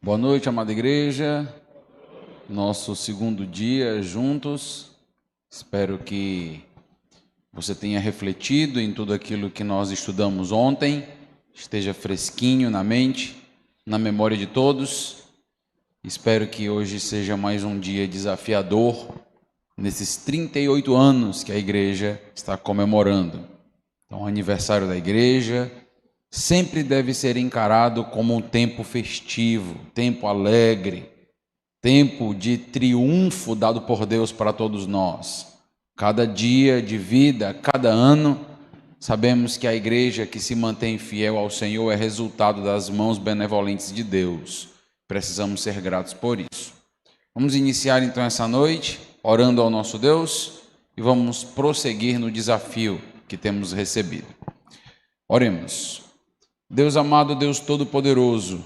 Boa noite, amada igreja. Nosso segundo dia juntos. Espero que você tenha refletido em tudo aquilo que nós estudamos ontem, esteja fresquinho na mente, na memória de todos. Espero que hoje seja mais um dia desafiador nesses 38 anos que a igreja está comemorando. Então, o aniversário da igreja sempre deve ser encarado como um tempo festivo, tempo alegre, tempo de triunfo dado por Deus para todos nós. Cada dia de vida, cada ano, sabemos que a igreja que se mantém fiel ao Senhor é resultado das mãos benevolentes de Deus. Precisamos ser gratos por isso. Vamos iniciar então essa noite orando ao nosso Deus e vamos prosseguir no desafio que temos recebido. Oremos. Deus amado, Deus Todo-Poderoso,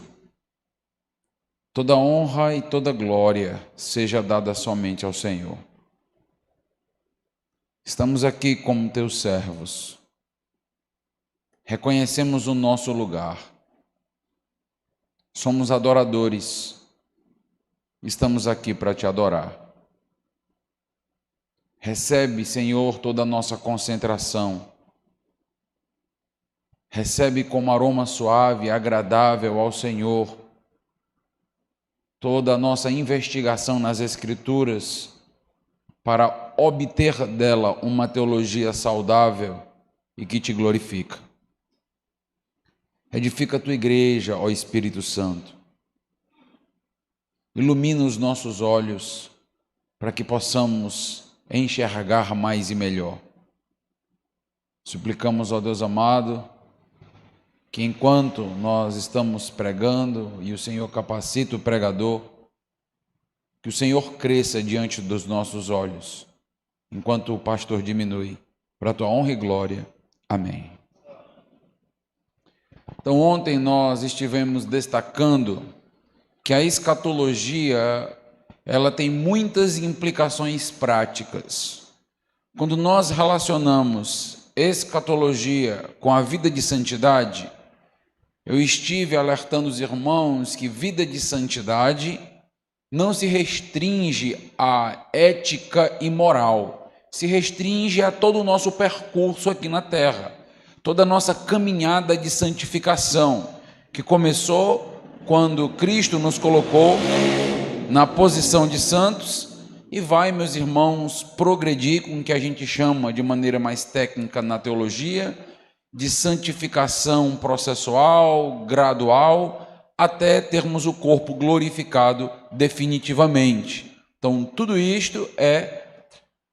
toda honra e toda glória seja dada somente ao Senhor. Estamos aqui como teus servos, reconhecemos o nosso lugar, somos adoradores, estamos aqui para te adorar. Recebe, Senhor, toda a nossa concentração. Recebe como aroma suave, agradável ao Senhor, toda a nossa investigação nas Escrituras para obter dela uma teologia saudável e que te glorifica. Edifica a tua igreja, ó Espírito Santo. Ilumina os nossos olhos para que possamos enxergar mais e melhor. Suplicamos, ó Deus amado, que enquanto nós estamos pregando e o Senhor capacita o pregador, que o Senhor cresça diante dos nossos olhos, enquanto o pastor diminui, para a tua honra e glória. Amém. Então ontem nós estivemos destacando que a escatologia, ela tem muitas implicações práticas. Quando nós relacionamos escatologia com a vida de santidade, eu estive alertando os irmãos que vida de santidade não se restringe à ética e moral, se restringe a todo o nosso percurso aqui na terra, toda a nossa caminhada de santificação, que começou quando Cristo nos colocou na posição de santos e vai, meus irmãos, progredir com o que a gente chama de maneira mais técnica na teologia, de santificação processual, gradual, até termos o corpo glorificado definitivamente. Então, tudo isto é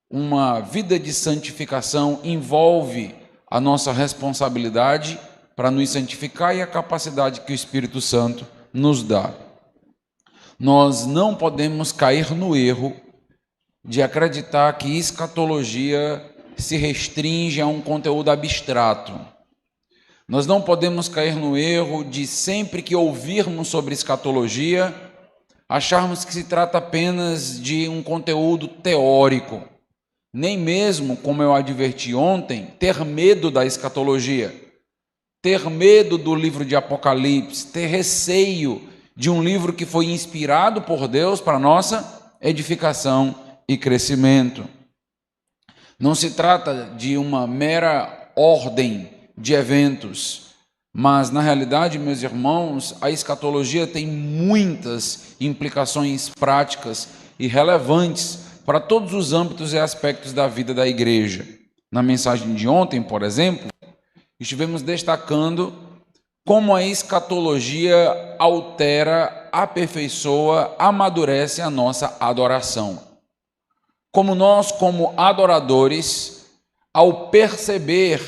uma vida de santificação, envolve a nossa responsabilidade para nos santificar e a capacidade que o Espírito Santo nos dá. Nós não podemos cair no erro de acreditar que escatologia se restringe a um conteúdo abstrato. Nós não podemos cair no erro de, sempre que ouvirmos sobre escatologia, acharmos que se trata apenas de um conteúdo teórico. Nem mesmo, como eu adverti ontem, ter medo da escatologia, ter medo do livro de Apocalipse, ter receio de um livro que foi inspirado por Deus para nossa edificação e crescimento. Não se trata de uma mera ordem de eventos, mas na realidade, meus irmãos, a escatologia tem muitas implicações práticas e relevantes para todos os âmbitos e aspectos da vida da igreja. Na mensagem de ontem, por exemplo, estivemos destacando como a escatologia altera, aperfeiçoa, amadurece a nossa adoração. Como nós, como adoradores, ao perceber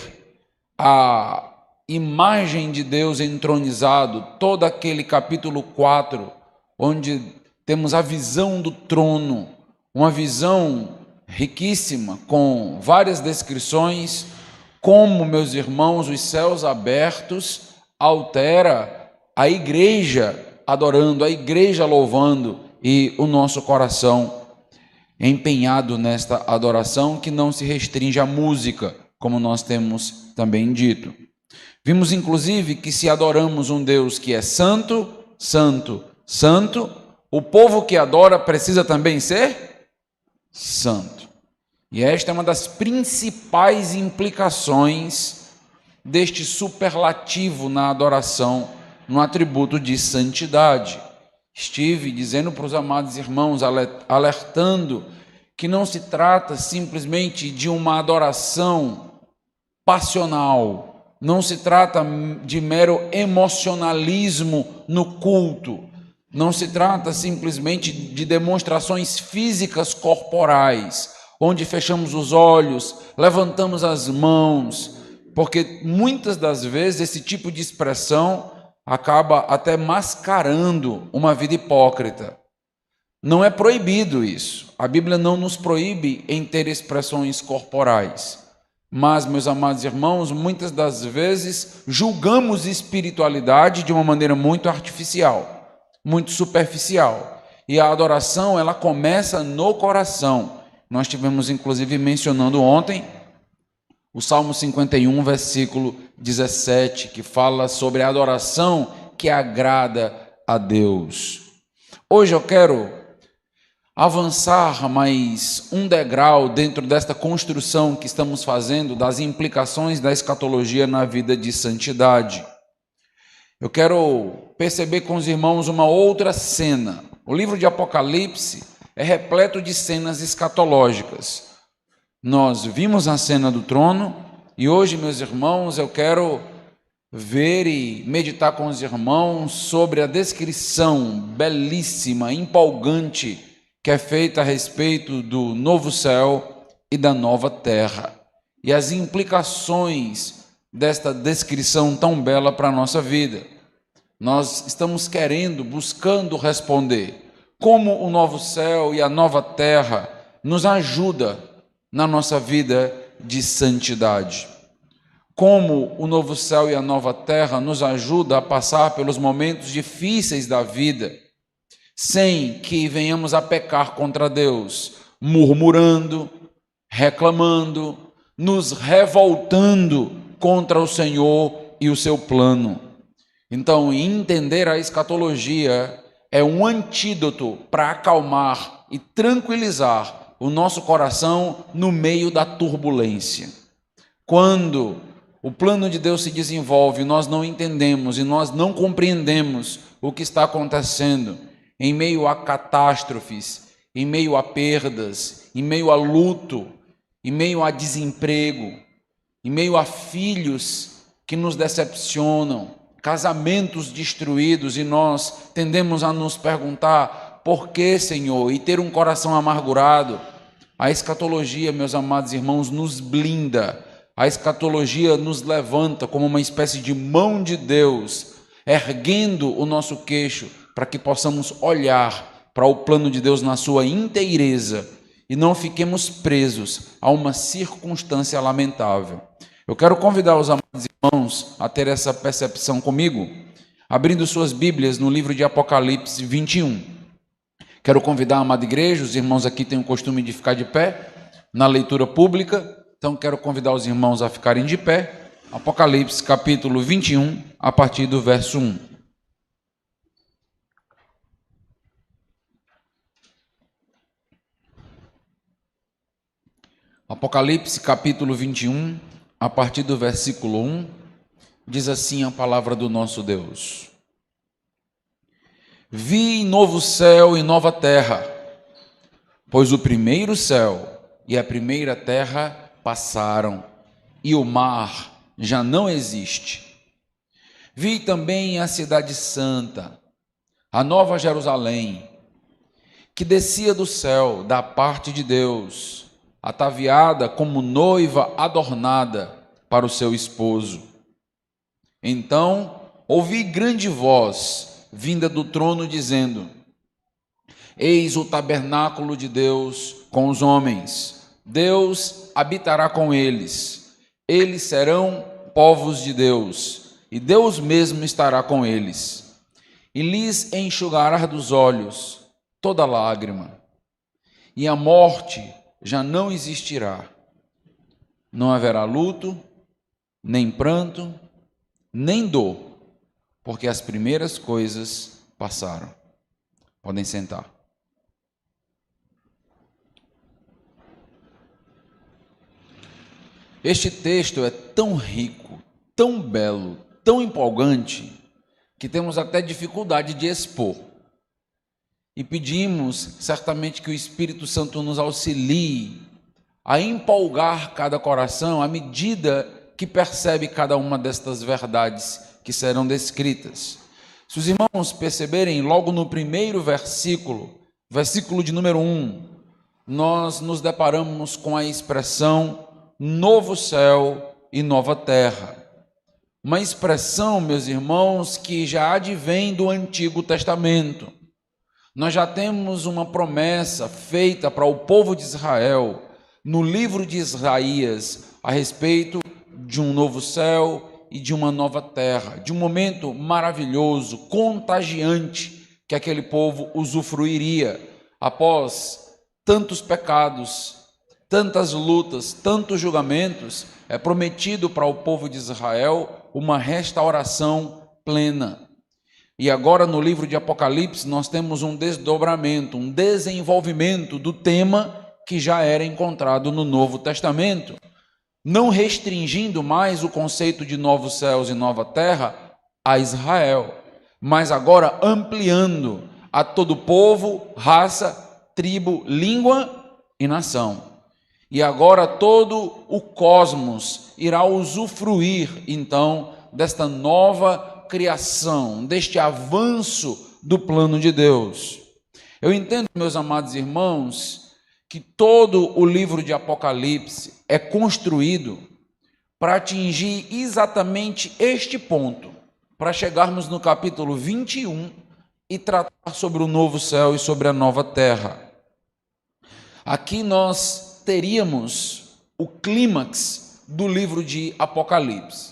a imagem de Deus entronizado, todo aquele capítulo 4, onde temos a visão do trono, uma visão riquíssima, com várias descrições, como, meus irmãos, os céus abertos altera a igreja adorando, a igreja louvando e o nosso coração empenhado nesta adoração que não se restringe à música, como nós temos também dito. Vimos inclusive que se adoramos um Deus que é santo, santo, santo, o povo que adora precisa também ser santo. E esta é uma das principais implicações deste superlativo na adoração, no atributo de santidade. Estive dizendo para os amados irmãos, alertando que não se trata simplesmente de uma adoração passional, não se trata de mero emocionalismo no culto, não se trata simplesmente de demonstrações físicas corporais, onde fechamos os olhos, levantamos as mãos, porque muitas das vezes esse tipo de expressão acaba até mascarando uma vida hipócrita. Não é proibido isso. A Bíblia não nos proíbe em ter expressões corporais. Mas, meus amados irmãos, muitas das vezes julgamos espiritualidade de uma maneira muito artificial, muito superficial. E a adoração, ela começa no coração. Nós tivemos, inclusive, mencionando ontem o Salmo 51, versículo 17, que fala sobre a adoração que agrada a Deus. Hoje eu quero avançar mais um degrau dentro desta construção que estamos fazendo das implicações da escatologia na vida de santidade. Eu quero perceber com os irmãos uma outra cena. O livro de Apocalipse é repleto de cenas escatológicas. Nós vimos a cena do trono e hoje, meus irmãos, eu quero ver e meditar com os irmãos sobre a descrição belíssima, empolgante, que é feita a respeito do novo céu e da nova terra, e as implicações desta descrição tão bela para a nossa vida. Nós estamos buscando responder como o novo céu e a nova terra nos ajuda na nossa vida de santidade. Como o novo céu e a nova terra nos ajuda a passar pelos momentos difíceis da vida, sem que venhamos a pecar contra Deus, murmurando, reclamando, nos revoltando contra o Senhor e o seu plano. Então, entender a escatologia é um antídoto para acalmar e tranquilizar o nosso coração no meio da turbulência. Quando o plano de Deus se desenvolve, nós não entendemos e nós não compreendemos o que está acontecendo, em meio a catástrofes, em meio a perdas, em meio a luto, em meio a desemprego, em meio a filhos que nos decepcionam, casamentos destruídos, e nós tendemos a nos perguntar: por que, Senhor? E ter um coração amargurado. A escatologia, meus amados irmãos, nos blinda. A escatologia nos levanta como uma espécie de mão de Deus, erguendo o nosso queixo, para que possamos olhar para o plano de Deus na sua inteireza e não fiquemos presos a uma circunstância lamentável. Eu quero convidar os amados irmãos a ter essa percepção comigo, abrindo suas Bíblias no livro de Apocalipse 21. Quero convidar a amada igreja, os irmãos aqui têm o costume de ficar de pé na leitura pública, então quero convidar os irmãos a ficarem de pé. Apocalipse capítulo 21, a partir do verso 1. Apocalipse capítulo 21, a partir do versículo 1, diz assim a palavra do nosso Deus: Vi novo céu e nova terra, pois o primeiro céu e a primeira terra passaram, e o mar já não existe. Vi também a cidade santa, a nova Jerusalém, que descia do céu da parte de Deus, ataviada como noiva adornada para o seu esposo. Então ouvi grande voz vinda do trono dizendo: Eis o tabernáculo de Deus com os homens. Deus habitará com eles. Eles serão povos de Deus, e Deus mesmo estará com eles. E lhes enxugará dos olhos toda lágrima, e a morte já não existirá. Não haverá luto, nem pranto, nem dor, porque as primeiras coisas passaram. Podem sentar. Este texto é tão rico, tão belo, tão empolgante, que temos até dificuldade de expor. E pedimos certamente que o Espírito Santo nos auxilie a empolgar cada coração à medida que percebe cada uma destas verdades que serão descritas. Se os irmãos perceberem, logo no primeiro versículo de número 1, nós nos deparamos com a expressão novo céu e nova terra. Uma expressão, meus irmãos, que já advém do Antigo Testamento. Nós já temos uma promessa feita para o povo de Israel no livro de Isaías a respeito de um novo céu e de uma nova terra, de um momento maravilhoso, contagiante que aquele povo usufruiria após tantos pecados, tantas lutas, tantos julgamentos. É prometido para o povo de Israel uma restauração plena. E agora no livro de Apocalipse nós temos um desdobramento, um desenvolvimento do tema que já era encontrado no Novo Testamento, não restringindo mais o conceito de novos céus e nova terra a Israel, mas agora ampliando a todo povo, raça, tribo, língua e nação. E agora todo o cosmos irá usufruir então desta nova criação, deste avanço do plano de Deus. Eu entendo, meus amados irmãos, que todo o livro de Apocalipse é construído para atingir exatamente este ponto, para chegarmos no capítulo 21 e tratar sobre o novo céu e sobre a nova terra. Aqui nós teríamos o clímax do livro de Apocalipse.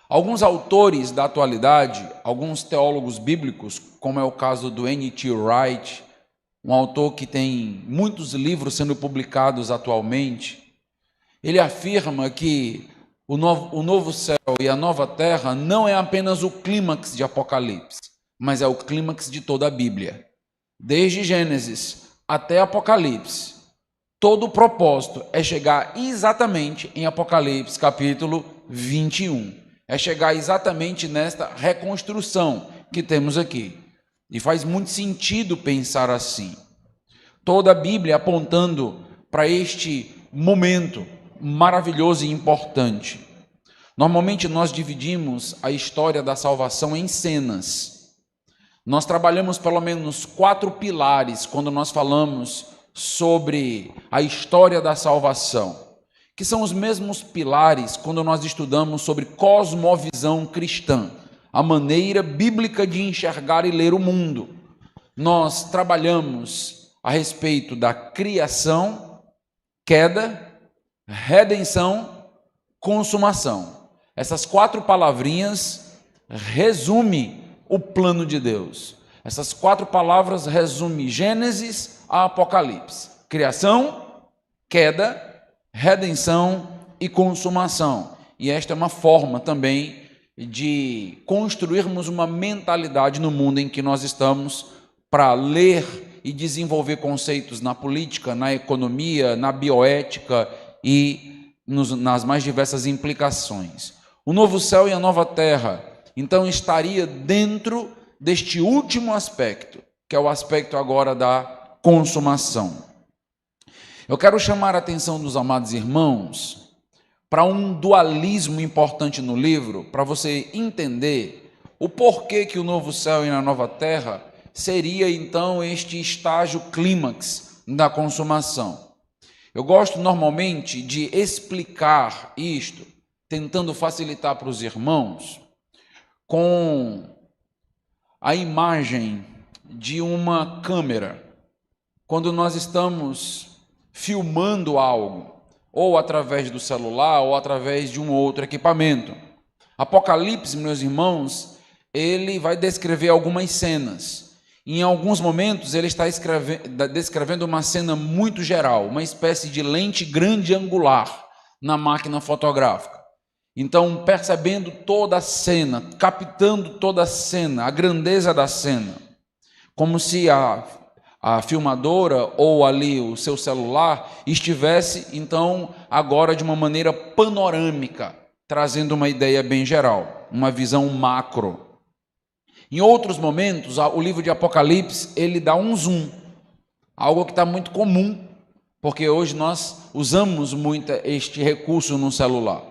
Alguns autores da atualidade, alguns teólogos bíblicos, como é o caso do N.T. Wright, um autor que tem muitos livros sendo publicados atualmente, ele afirma que o novo céu e a nova terra não é apenas o clímax de Apocalipse, mas é o clímax de toda a Bíblia. Desde Gênesis até Apocalipse, todo o propósito é chegar exatamente em Apocalipse capítulo 21. É chegar exatamente nesta reconstrução que temos aqui. E faz muito sentido pensar assim. Toda a Bíblia apontando para este momento maravilhoso e importante. Normalmente nós dividimos a história da salvação em cenas. Nós trabalhamos pelo menos 4 pilares quando nós falamos sobre a história da salvação, que são os mesmos pilares quando nós estudamos sobre cosmovisão cristã, a maneira bíblica de enxergar e ler o mundo. Nós trabalhamos a respeito da criação, queda, redenção, consumação. Essas 4 palavrinhas resumem o plano de Deus. Essas 4 palavras resumem Gênesis a Apocalipse: criação, queda, redenção e consumação. E esta é uma forma também de construirmos uma mentalidade no mundo em que nós estamos para ler e desenvolver conceitos na política, na economia, na bioética e nas mais diversas implicações. O novo céu e a nova terra, então, estaria dentro deste último aspecto, que é o aspecto agora da consumação. Eu quero chamar a atenção dos amados irmãos para um dualismo importante no livro, para você entender o porquê que o novo céu e a nova terra seria então este estágio clímax da consumação. Eu gosto normalmente de explicar isto, tentando facilitar para os irmãos, com a imagem de uma câmera. Quando nós estamos filmando algo, ou através do celular, ou através de um outro equipamento. Apocalipse, meus irmãos, ele vai descrever algumas cenas. Em alguns momentos, ele está descrevendo uma cena muito geral, uma espécie de lente grande angular na máquina fotográfica. Então, percebendo toda a cena, captando toda a cena, a grandeza da cena. como se a filmadora ou ali o seu celular estivesse, então, agora de uma maneira panorâmica, trazendo uma ideia bem geral, uma visão macro. Em outros momentos, o livro de Apocalipse, ele dá um zoom, algo que está muito comum, porque hoje nós usamos muito este recurso no celular.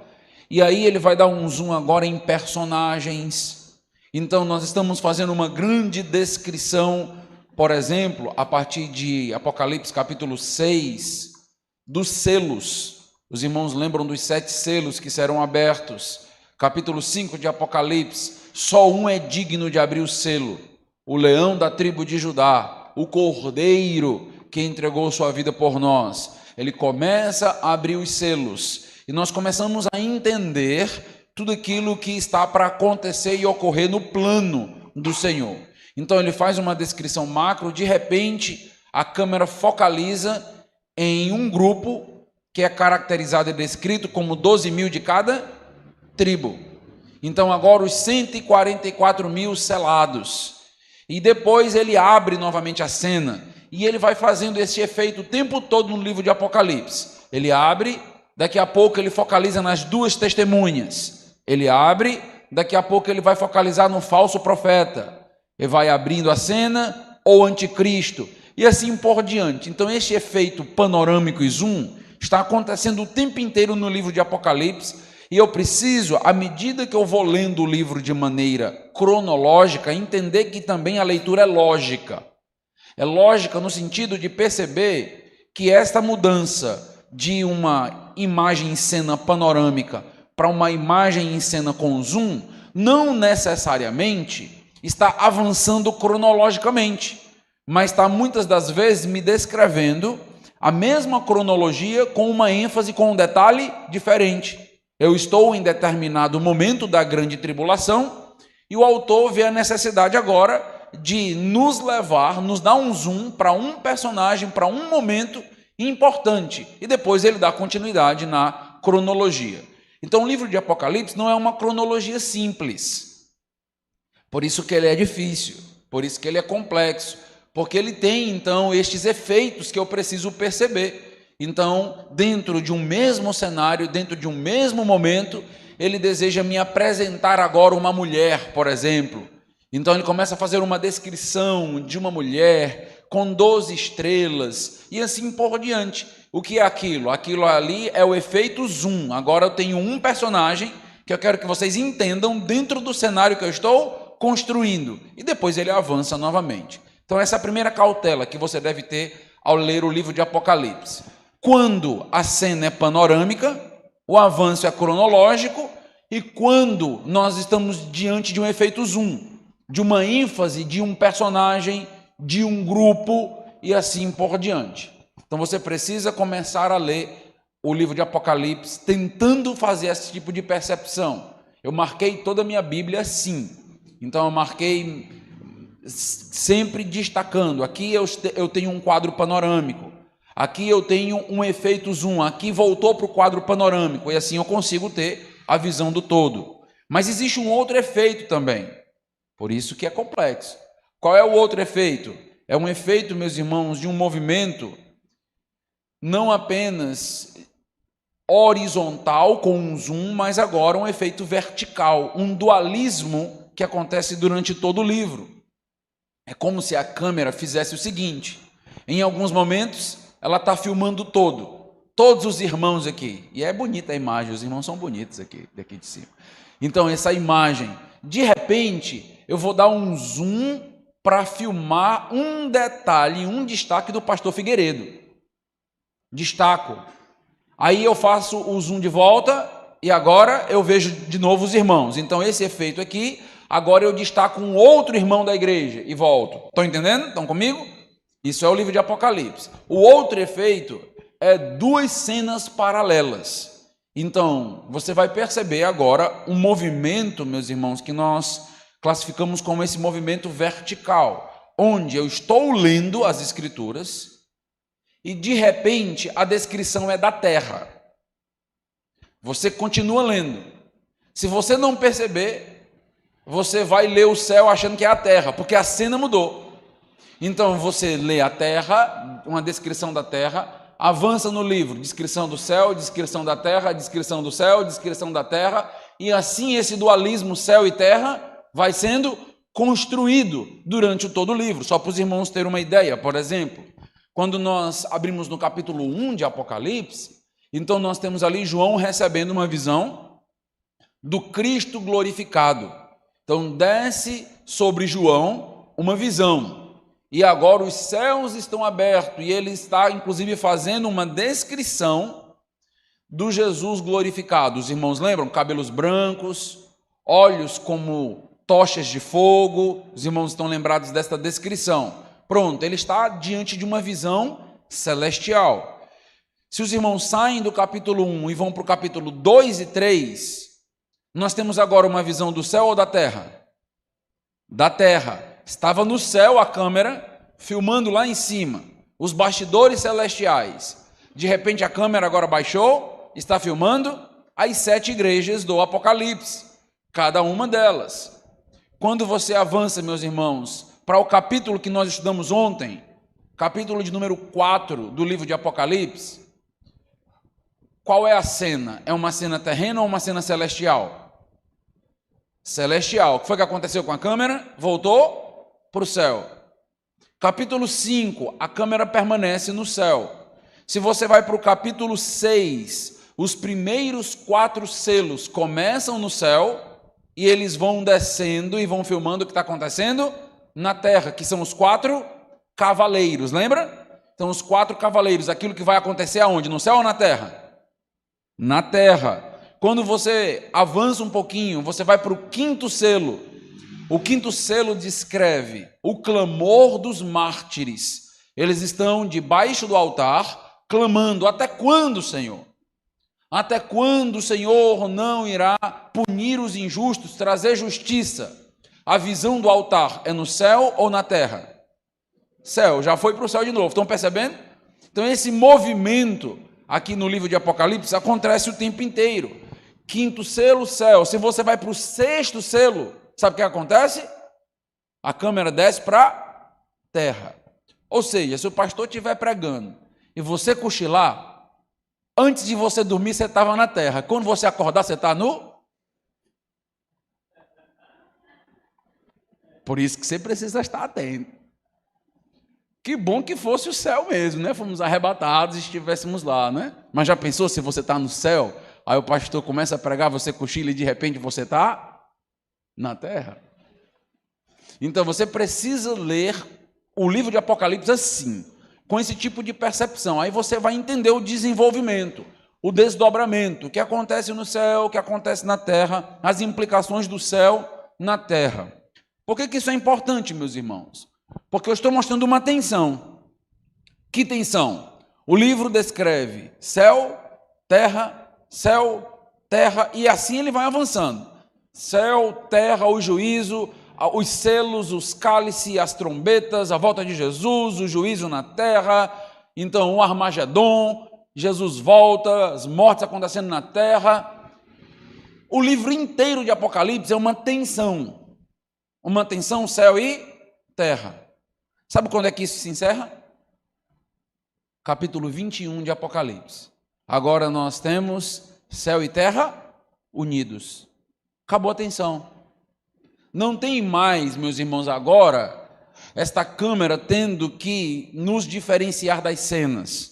E aí ele vai dar um zoom agora em personagens. Então nós estamos fazendo uma grande descrição, por exemplo, a partir de Apocalipse capítulo 6, dos selos. Os irmãos lembram dos 7 selos que serão abertos. Capítulo 5 de Apocalipse, só um é digno de abrir o selo: o leão da tribo de Judá, o cordeiro que entregou sua vida por nós. Ele começa a abrir os selos e nós começamos a entender tudo aquilo que está para acontecer e ocorrer no plano do Senhor. Então ele faz uma descrição macro, de repente a câmera focaliza em um grupo que é caracterizado e descrito como 12 mil de cada tribo. Então agora os 144 mil selados. E depois ele abre novamente a cena. E ele vai fazendo esse efeito o tempo todo no livro de Apocalipse. Ele abre, daqui a pouco ele focaliza nas 2 testemunhas. Ele abre, daqui a pouco ele vai focalizar no falso profeta. Ele vai abrindo a cena, ou anticristo, e assim por diante. Então este efeito panorâmico e zoom está acontecendo o tempo inteiro no livro de Apocalipse. E eu preciso, à medida que eu vou lendo o livro de maneira cronológica, entender que também a leitura é lógica. É lógica no sentido de perceber que esta mudança de uma imagem em cena panorâmica para uma imagem em cena com zoom, não necessariamente está avançando cronologicamente, mas está muitas das vezes me descrevendo a mesma cronologia com uma ênfase, com um detalhe diferente. Eu estou em determinado momento da grande tribulação e o autor vê a necessidade agora de nos levar, nos dar um zoom para um personagem, para um momento importante, e depois ele dá continuidade na cronologia. Então o livro de Apocalipse não é uma cronologia simples, por isso que ele é difícil, por isso que ele é complexo, porque ele tem então estes efeitos que eu preciso perceber. Então, dentro de um mesmo cenário, dentro de um mesmo momento, ele deseja me apresentar agora uma mulher, por exemplo. Então ele começa a fazer uma descrição de uma mulher com 12 estrelas e assim por diante. O que é aquilo? Aquilo ali é o efeito zoom. Agora eu tenho um personagem que eu quero que vocês entendam dentro do cenário que eu estou construindo. E depois ele avança novamente. Então essa é a primeira cautela que você deve ter ao ler o livro de Apocalipse. Quando a cena é panorâmica, o avanço é cronológico, e quando nós estamos diante de um efeito zoom, de uma ênfase de um personagem, de um grupo e assim por diante. Então você precisa começar a ler o livro de Apocalipse tentando fazer esse tipo de percepção. Eu marquei toda a minha Bíblia assim. Então eu marquei sempre destacando. Aqui eu tenho um quadro panorâmico. Aqui eu tenho um efeito zoom. Aqui voltou para o quadro panorâmico. E assim eu consigo ter a visão do todo. Mas existe um outro efeito também. Por isso que é complexo. Qual é o outro efeito? É um efeito, meus irmãos, de um movimento não apenas horizontal com um zoom, mas agora um efeito vertical, um dualismo que acontece durante todo o livro. É como se a câmera fizesse o seguinte: em alguns momentos ela está filmando todos os irmãos aqui, e é bonita a imagem, os irmãos são bonitos aqui, daqui de cima. Então essa imagem, de repente, eu vou dar um zoom para filmar um detalhe, um destaque do pastor Figueiredo. Destaco. Aí eu faço o zoom de volta e agora eu vejo de novo os irmãos. Então esse efeito aqui, agora eu destaco um outro irmão da igreja e volto. Estão entendendo? Estão comigo? Isso é o livro de Apocalipse. O outro efeito é 2 cenas paralelas. Então, você vai perceber agora um movimento, meus irmãos, que nós classificamos como esse movimento vertical, onde eu estou lendo as Escrituras e, de repente, a descrição é da terra. Você continua lendo. Se você não perceber, você vai ler o céu achando que é a terra, porque a cena mudou. Então você lê a terra, uma descrição da terra, avança no livro, descrição do céu, descrição da terra, descrição do céu, descrição da terra, e assim esse dualismo céu e terra vai sendo construído durante todo o livro. Só para os irmãos terem uma ideia, por exemplo, quando nós abrimos no capítulo 1 de Apocalipse, então nós temos ali João recebendo uma visão do Cristo glorificado. Então desce sobre João uma visão, e agora os céus estão abertos, e ele está inclusive fazendo uma descrição do Jesus glorificado. Os irmãos lembram? Cabelos brancos, olhos como tochas de fogo. Os irmãos estão lembrados desta descrição. Pronto, ele está diante de uma visão celestial. Se os irmãos saem do capítulo 1 e vão para o capítulo 2 e 3, nós temos agora uma visão do céu ou da terra? Da terra. Estava no céu a câmera, filmando lá em cima, os bastidores celestiais. De repente a câmera agora baixou, está filmando as 7 igrejas do Apocalipse, cada uma delas. Quando você avança, meus irmãos, para o capítulo que nós estudamos ontem, capítulo de número 4 do livro de Apocalipse, qual é a cena? É uma cena terrena ou uma cena celestial? Celestial. O que foi que aconteceu com a câmera? Voltou para o céu. Capítulo 5, a câmera permanece no céu. Se você vai para o capítulo 6, os primeiros 4 selos começam no céu e eles vão descendo e vão filmando o que está acontecendo na terra, que são os 4 cavaleiros, lembra? Então os 4 cavaleiros, aquilo que vai acontecer aonde? No céu ou na terra? Na terra. Quando você avança um pouquinho, você vai para o 5º selo. O 5º selo descreve o clamor dos mártires. Eles estão debaixo do altar, clamando: até quando, Senhor? Até quando o Senhor não irá punir os injustos, trazer justiça? A visão do altar é no céu ou na terra? Céu, já foi para o céu de novo. Estão percebendo? Então esse movimento aqui no livro de Apocalipse acontece o tempo inteiro. 5º selo, céu. Se você vai para o 6º selo, sabe o que acontece? A câmera desce para terra. Ou seja, se o pastor estiver pregando e você cochilar, antes de você dormir você estava na terra. Quando você acordar, você está no... Por isso que você precisa estar atento. Que bom que fosse o céu mesmo, né? Fomos arrebatados e estivéssemos lá, né? Mas já pensou se você está no céu, aí o pastor começa a pregar, você cochila e de repente você está na terra? Então você precisa ler o livro de Apocalipse assim, com esse tipo de percepção. Aí você vai entender o desenvolvimento, o desdobramento, o que acontece no céu, o que acontece na terra, as implicações do céu na terra. Por que isso é importante, meus irmãos? Porque eu estou mostrando uma tensão. Que tensão? O livro descreve céu, terra, e assim ele vai avançando. Céu, terra, o juízo, os selos, os cálices, as trombetas, a volta de Jesus, o juízo na terra, então o Armagedon, Jesus volta, as mortes acontecendo na terra. O livro inteiro de Apocalipse é uma tensão, céu e terra. Sabe quando é que isso se encerra? Capítulo 21 de Apocalipse. Agora nós temos céu e terra unidos. Acabou a tensão. Não tem mais, meus irmãos, agora, esta câmera tendo que nos diferenciar das cenas.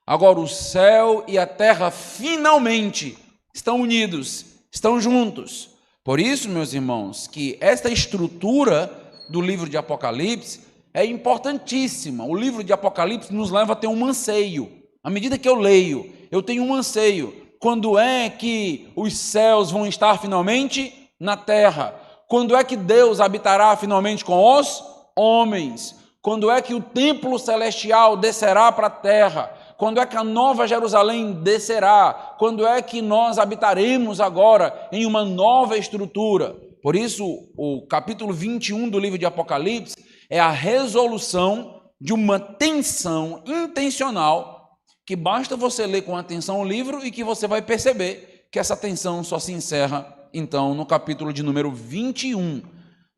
Agora o céu e a terra finalmente estão unidos, estão juntos. Por isso, meus irmãos, que esta estrutura do livro de Apocalipse é importantíssima. O livro de Apocalipse nos leva a ter um anseio. À medida que eu leio, eu tenho um anseio. Quando é que os céus vão estar finalmente na terra? Quando é que Deus habitará finalmente com os homens? Quando é que o templo celestial descerá para a terra? Quando é que a nova Jerusalém descerá? Quando é que nós habitaremos agora em uma nova estrutura? Por isso, o capítulo 21 do livro de Apocalipse é a resolução de uma tensão intencional, que basta você ler com atenção o livro e que você vai perceber que essa tensão só se encerra, então, no capítulo de número 21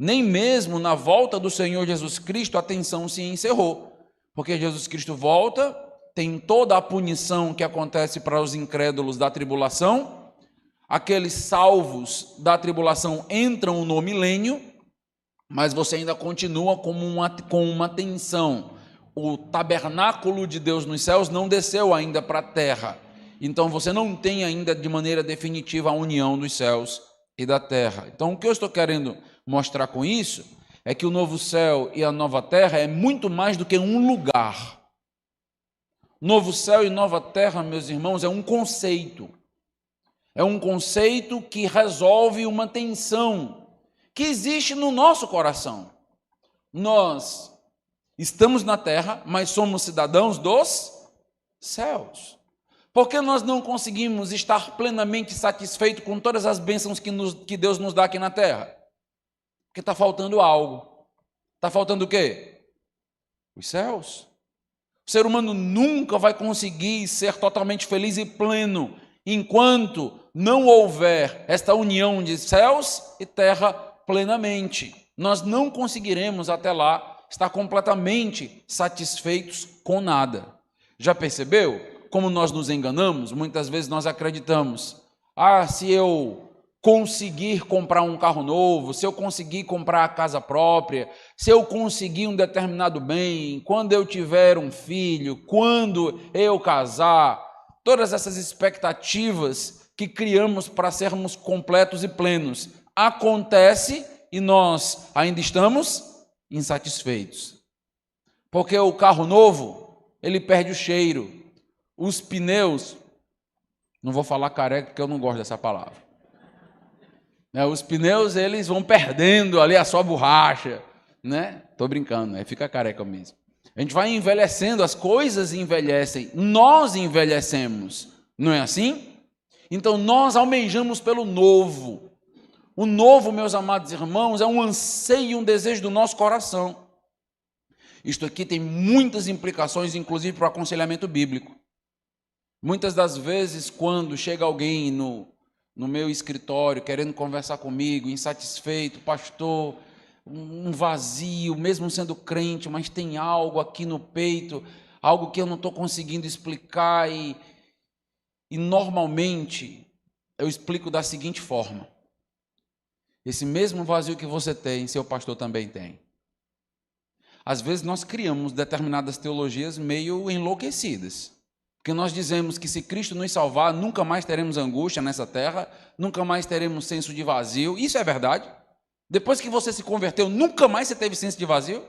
Nem mesmo na volta do Senhor Jesus Cristo a tensão se encerrou, porque Jesus Cristo volta, tem toda a punição que acontece para os incrédulos da tribulação, aqueles salvos da tribulação entram no milênio, mas você ainda continua com uma tensão. O tabernáculo de Deus nos céus não desceu ainda para a terra, então você não tem ainda de maneira definitiva a união dos céus e da terra. Então o que eu estou querendo mostrar com isso é que o novo céu e a nova terra é muito mais do que um lugar. Novo céu e nova terra, meus irmãos, é um conceito. É um conceito que resolve uma tensão que existe no nosso coração. Nós estamos na terra, mas somos cidadãos dos céus. Por que nós não conseguimos estar plenamente satisfeitos com todas as bênçãos que Deus nos dá aqui na terra? Porque está faltando algo. Está faltando o quê? Os céus. O ser humano nunca vai conseguir ser totalmente feliz e pleno enquanto não houver esta união de céus e terra plenamente. Nós não conseguiremos até lá estar completamente satisfeitos com nada. Já percebeu como nós nos enganamos? Muitas vezes nós acreditamos: se eu conseguir comprar um carro novo, se eu conseguir comprar a casa própria, se eu conseguir um determinado bem, quando eu tiver um filho, quando eu casar, todas essas expectativas que criamos para sermos completos e plenos, acontece e nós ainda estamos insatisfeitos. Porque o carro novo, ele perde o cheiro, os pneus, não vou falar careca porque eu não gosto dessa palavra. Os pneus, eles vão perdendo ali a sua borracha, né? Tô brincando, fica careca mesmo. A gente vai envelhecendo, as coisas envelhecem, nós envelhecemos, não é assim? Então nós almejamos pelo novo. O novo, meus amados irmãos, é um anseio, um desejo do nosso coração. Isto aqui tem muitas implicações, inclusive para o aconselhamento bíblico. Muitas das vezes, quando chega alguém no meu escritório, querendo conversar comigo, insatisfeito, pastor, um vazio, mesmo sendo crente, mas tem algo aqui no peito, algo que eu não estou conseguindo explicar, e normalmente eu explico da seguinte forma: esse mesmo vazio que você tem, seu pastor também tem. Às vezes nós criamos determinadas teologias meio enlouquecidas, porque nós dizemos que se Cristo nos salvar, nunca mais teremos angústia nessa terra, nunca mais teremos senso de vazio. Isso é verdade? Depois que você se converteu, nunca mais você teve senso de vazio?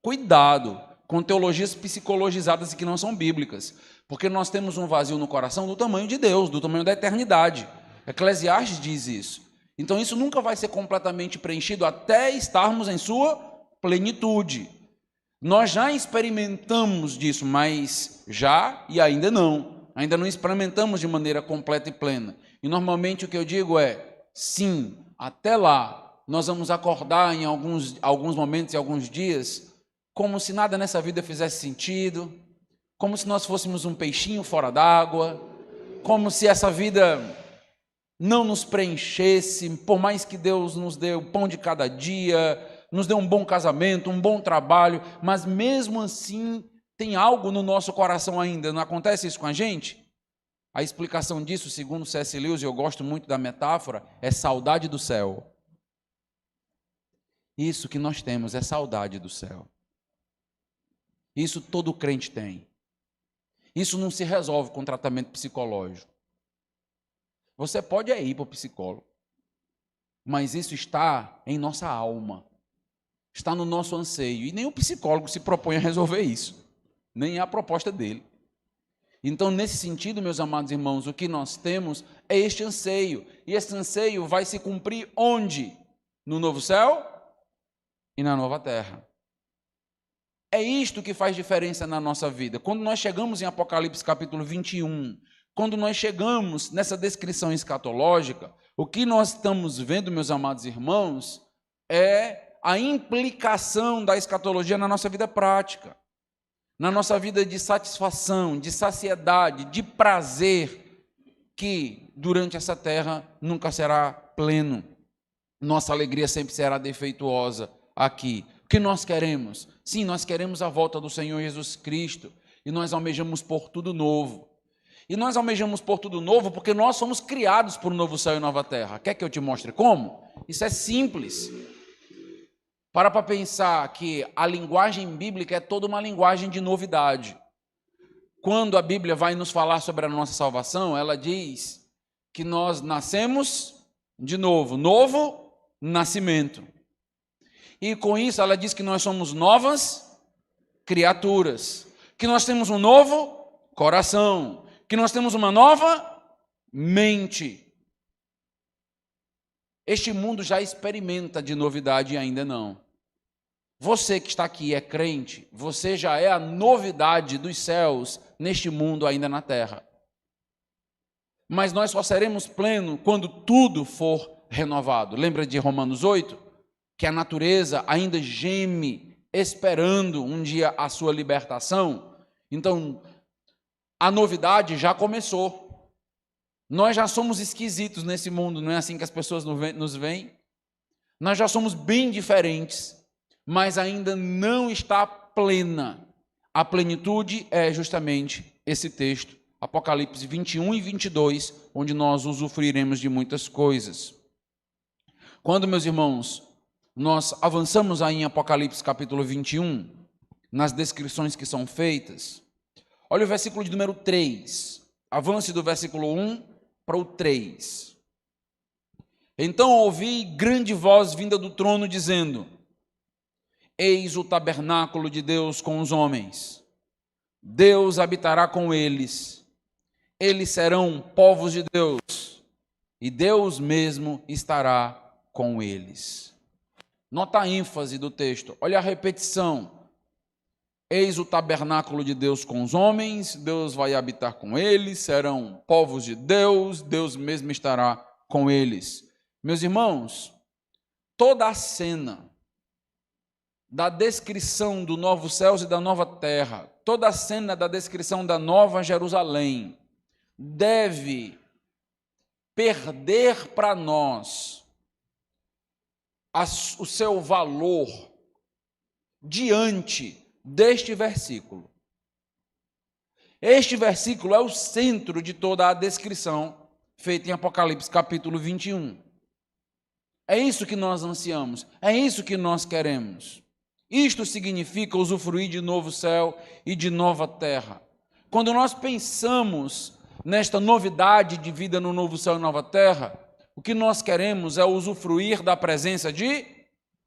Cuidado com teologias psicologizadas e que não são bíblicas, porque nós temos um vazio no coração do tamanho de Deus, do tamanho da eternidade. Eclesiastes diz isso. Então isso nunca vai ser completamente preenchido até estarmos em sua plenitude. Nós já experimentamos disso, mas já e ainda não experimentamos de maneira completa e plena. E normalmente o que eu digo é: sim, até lá nós vamos acordar em alguns momentos e alguns dias como se nada nessa vida fizesse sentido, como se nós fôssemos um peixinho fora d'água, como se essa vida não nos preenchesse, por mais que Deus nos dê o pão de cada dia, nos deu um bom casamento, um bom trabalho, mas mesmo assim tem algo no nosso coração ainda. Não acontece isso com a gente? A explicação disso, segundo C.S. Lewis, e eu gosto muito da metáfora, é saudade do céu. Isso que nós temos é saudade do céu. Isso todo crente tem. Isso não se resolve com tratamento psicológico. Você pode ir para o psicólogo, mas isso está em nossa alma. Está no nosso anseio, e nem o psicólogo se propõe a resolver isso, nem é a proposta dele. Então, nesse sentido, meus amados irmãos, o que nós temos é este anseio, e esse anseio vai se cumprir onde? No novo céu e na nova terra. É isto que faz diferença na nossa vida. Quando nós chegamos em Apocalipse capítulo 21, quando nós chegamos nessa descrição escatológica, o que nós estamos vendo, meus amados irmãos, é a implicação da escatologia na nossa vida prática, na nossa vida de satisfação, de saciedade, de prazer, que durante essa terra nunca será pleno. nossa alegria sempre será defeituosa aqui. O que nós queremos? Sim, nós queremos a volta do Senhor Jesus Cristo e nós almejamos por tudo novo. E nós almejamos por tudo novo porque nós somos criados por um novo céu e nova terra. Quer que eu te mostre como? Isso é simples. Para pensar que a linguagem bíblica é toda uma linguagem de novidade. Quando a Bíblia vai nos falar sobre a nossa salvação, ela diz que nós nascemos de novo, novo nascimento. E com isso ela diz que nós somos novas criaturas, que nós temos um novo coração, que nós temos uma nova mente. Este mundo já experimenta de novidade e ainda não. Você que está aqui é crente, você já é a novidade dos céus neste mundo ainda na terra. Mas nós só seremos pleno quando tudo for renovado. Lembra de Romanos 8? Que a natureza ainda geme, esperando um dia a sua libertação. Então, a novidade já começou. Nós já somos esquisitos nesse mundo, não é assim que as pessoas nos veem? Nós já somos bem diferentes, mas ainda não está plena. A plenitude é justamente esse texto, Apocalipse 21 e 22, onde nós usufruiremos de muitas coisas. Quando, meus irmãos, nós avançamos aí em Apocalipse capítulo 21, nas descrições que são feitas, olha o versículo de número 3, avance do versículo 1 para o 3. Então ouvi grande voz vinda do trono dizendo: eis o tabernáculo de Deus com os homens. Deus habitará com eles. Eles serão povos de Deus, e Deus mesmo estará com eles. Nota a ênfase do texto, olha a repetição. Eis o tabernáculo de Deus com os homens, Deus vai habitar com eles, serão povos de Deus, Deus mesmo estará com eles. Meus irmãos, toda a cena da descrição do novo céus e da nova terra, toda a cena da descrição da nova Jerusalém, deve perder para nós o seu valor diante deste versículo. Este versículo é o centro de toda a descrição feita em Apocalipse capítulo 21. É isso que nós ansiamos, é isso que nós queremos. Isto significa usufruir de novo céu e de nova terra. Quando nós pensamos nesta novidade de vida no novo céu e nova terra, o que nós queremos é usufruir da presença de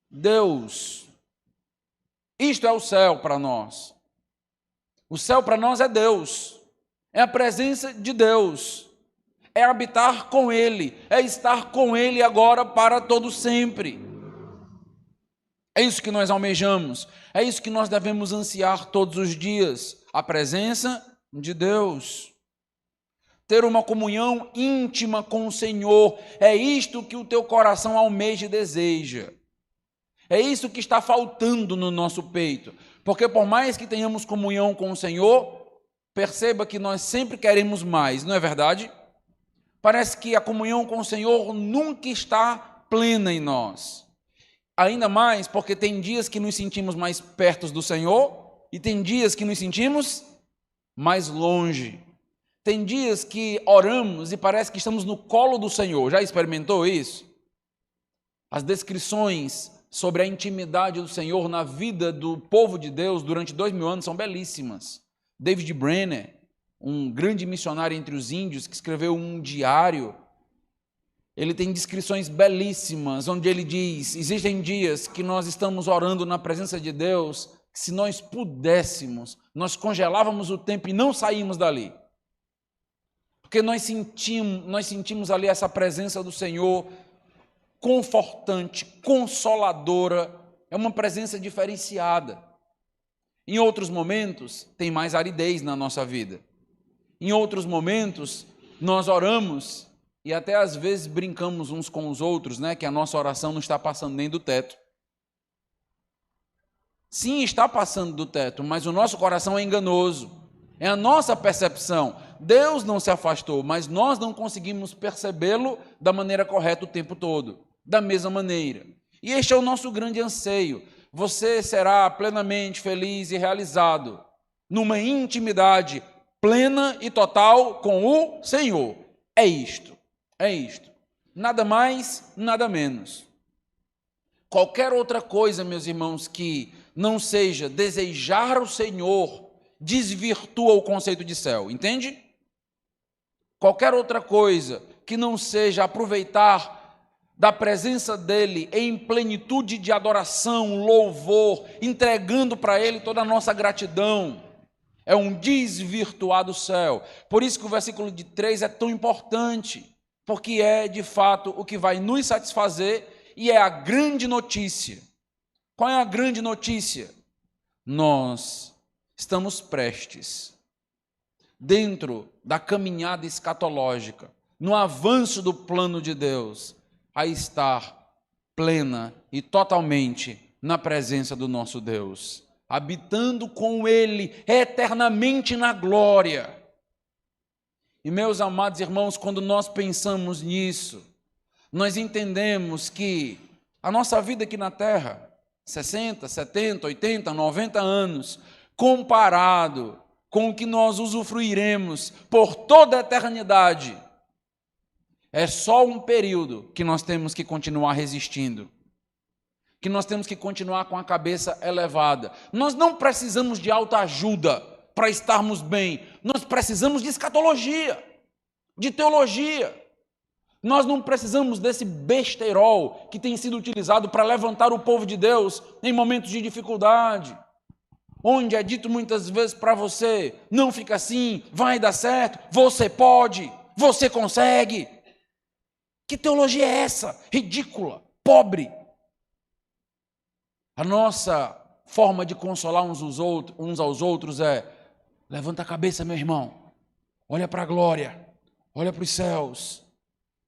Deus. Isto é o céu para nós. O céu para nós é Deus, é a presença de Deus, é habitar com Ele, é estar com Ele agora para todo sempre. É isso que nós almejamos, é isso que nós devemos ansiar todos os dias, a presença de Deus. Ter uma comunhão íntima com o Senhor, é isto que o teu coração almeja e deseja. É isso que está faltando no nosso peito, porque por mais que tenhamos comunhão com o Senhor, perceba que nós sempre queremos mais, não é verdade? Parece que a comunhão com o Senhor nunca está plena em nós. Ainda mais porque tem dias que nos sentimos mais perto do Senhor e tem dias que nos sentimos mais longe. Tem dias que oramos e parece que estamos no colo do Senhor. Já experimentou isso? As descrições sobre a intimidade do Senhor na vida do povo de Deus durante 2000 anos são belíssimas. David Brenner, um grande missionário entre os índios, que escreveu um diário, ele tem descrições belíssimas, onde ele diz, existem dias que nós estamos orando na presença de Deus, que se nós pudéssemos, nós congelávamos o tempo e não saímos dali. Porque nós sentimos ali essa presença do Senhor confortante, consoladora, é uma presença diferenciada. Em outros momentos, tem mais aridez na nossa vida. Em outros momentos, nós oramos e até às vezes brincamos uns com os outros, né, que a nossa oração não está passando nem do teto. Sim, está passando do teto, mas o nosso coração é enganoso. É a nossa percepção. Deus não se afastou, mas nós não conseguimos percebê-lo da maneira correta o tempo todo. da mesma maneira. E este é o nosso grande anseio. Você será plenamente feliz e realizado numa intimidade plena e total com o Senhor. É isto. Nada mais, nada menos. Qualquer outra coisa, meus irmãos, que não seja desejar o Senhor, desvirtua o conceito de céu, entende? Qualquer outra coisa que não seja aproveitar da presença dEle em plenitude de adoração, louvor, entregando para Ele toda a nossa gratidão, é um desvirtuar do céu. Por isso que o versículo de 3 é tão importante, porque é, de fato, o que vai nos satisfazer e é a grande notícia. Qual é a grande notícia? Nós estamos prestes, dentro da caminhada escatológica, no avanço do plano de Deus, a estar plena e totalmente na presença do nosso Deus, habitando com Ele eternamente na glória. E, meus amados irmãos, quando nós pensamos nisso, nós entendemos que a nossa vida aqui na Terra, 60, 70, 80, 90 anos, comparado com o que nós usufruiremos por toda a eternidade, é só um período que nós temos que continuar resistindo, que nós temos que continuar com a cabeça elevada. Nós não precisamos de autoajuda para estarmos bem, nós precisamos de escatologia, de teologia. Nós não precisamos desse besterol que tem sido utilizado para levantar o povo de Deus em momentos de dificuldade, onde é dito muitas vezes para você: não fica assim, vai dar certo, você pode, você consegue. Que teologia é essa? Ridícula, pobre. A nossa forma de consolar uns aos outros é: levanta a cabeça, meu irmão, olha para a glória, olha para os céus.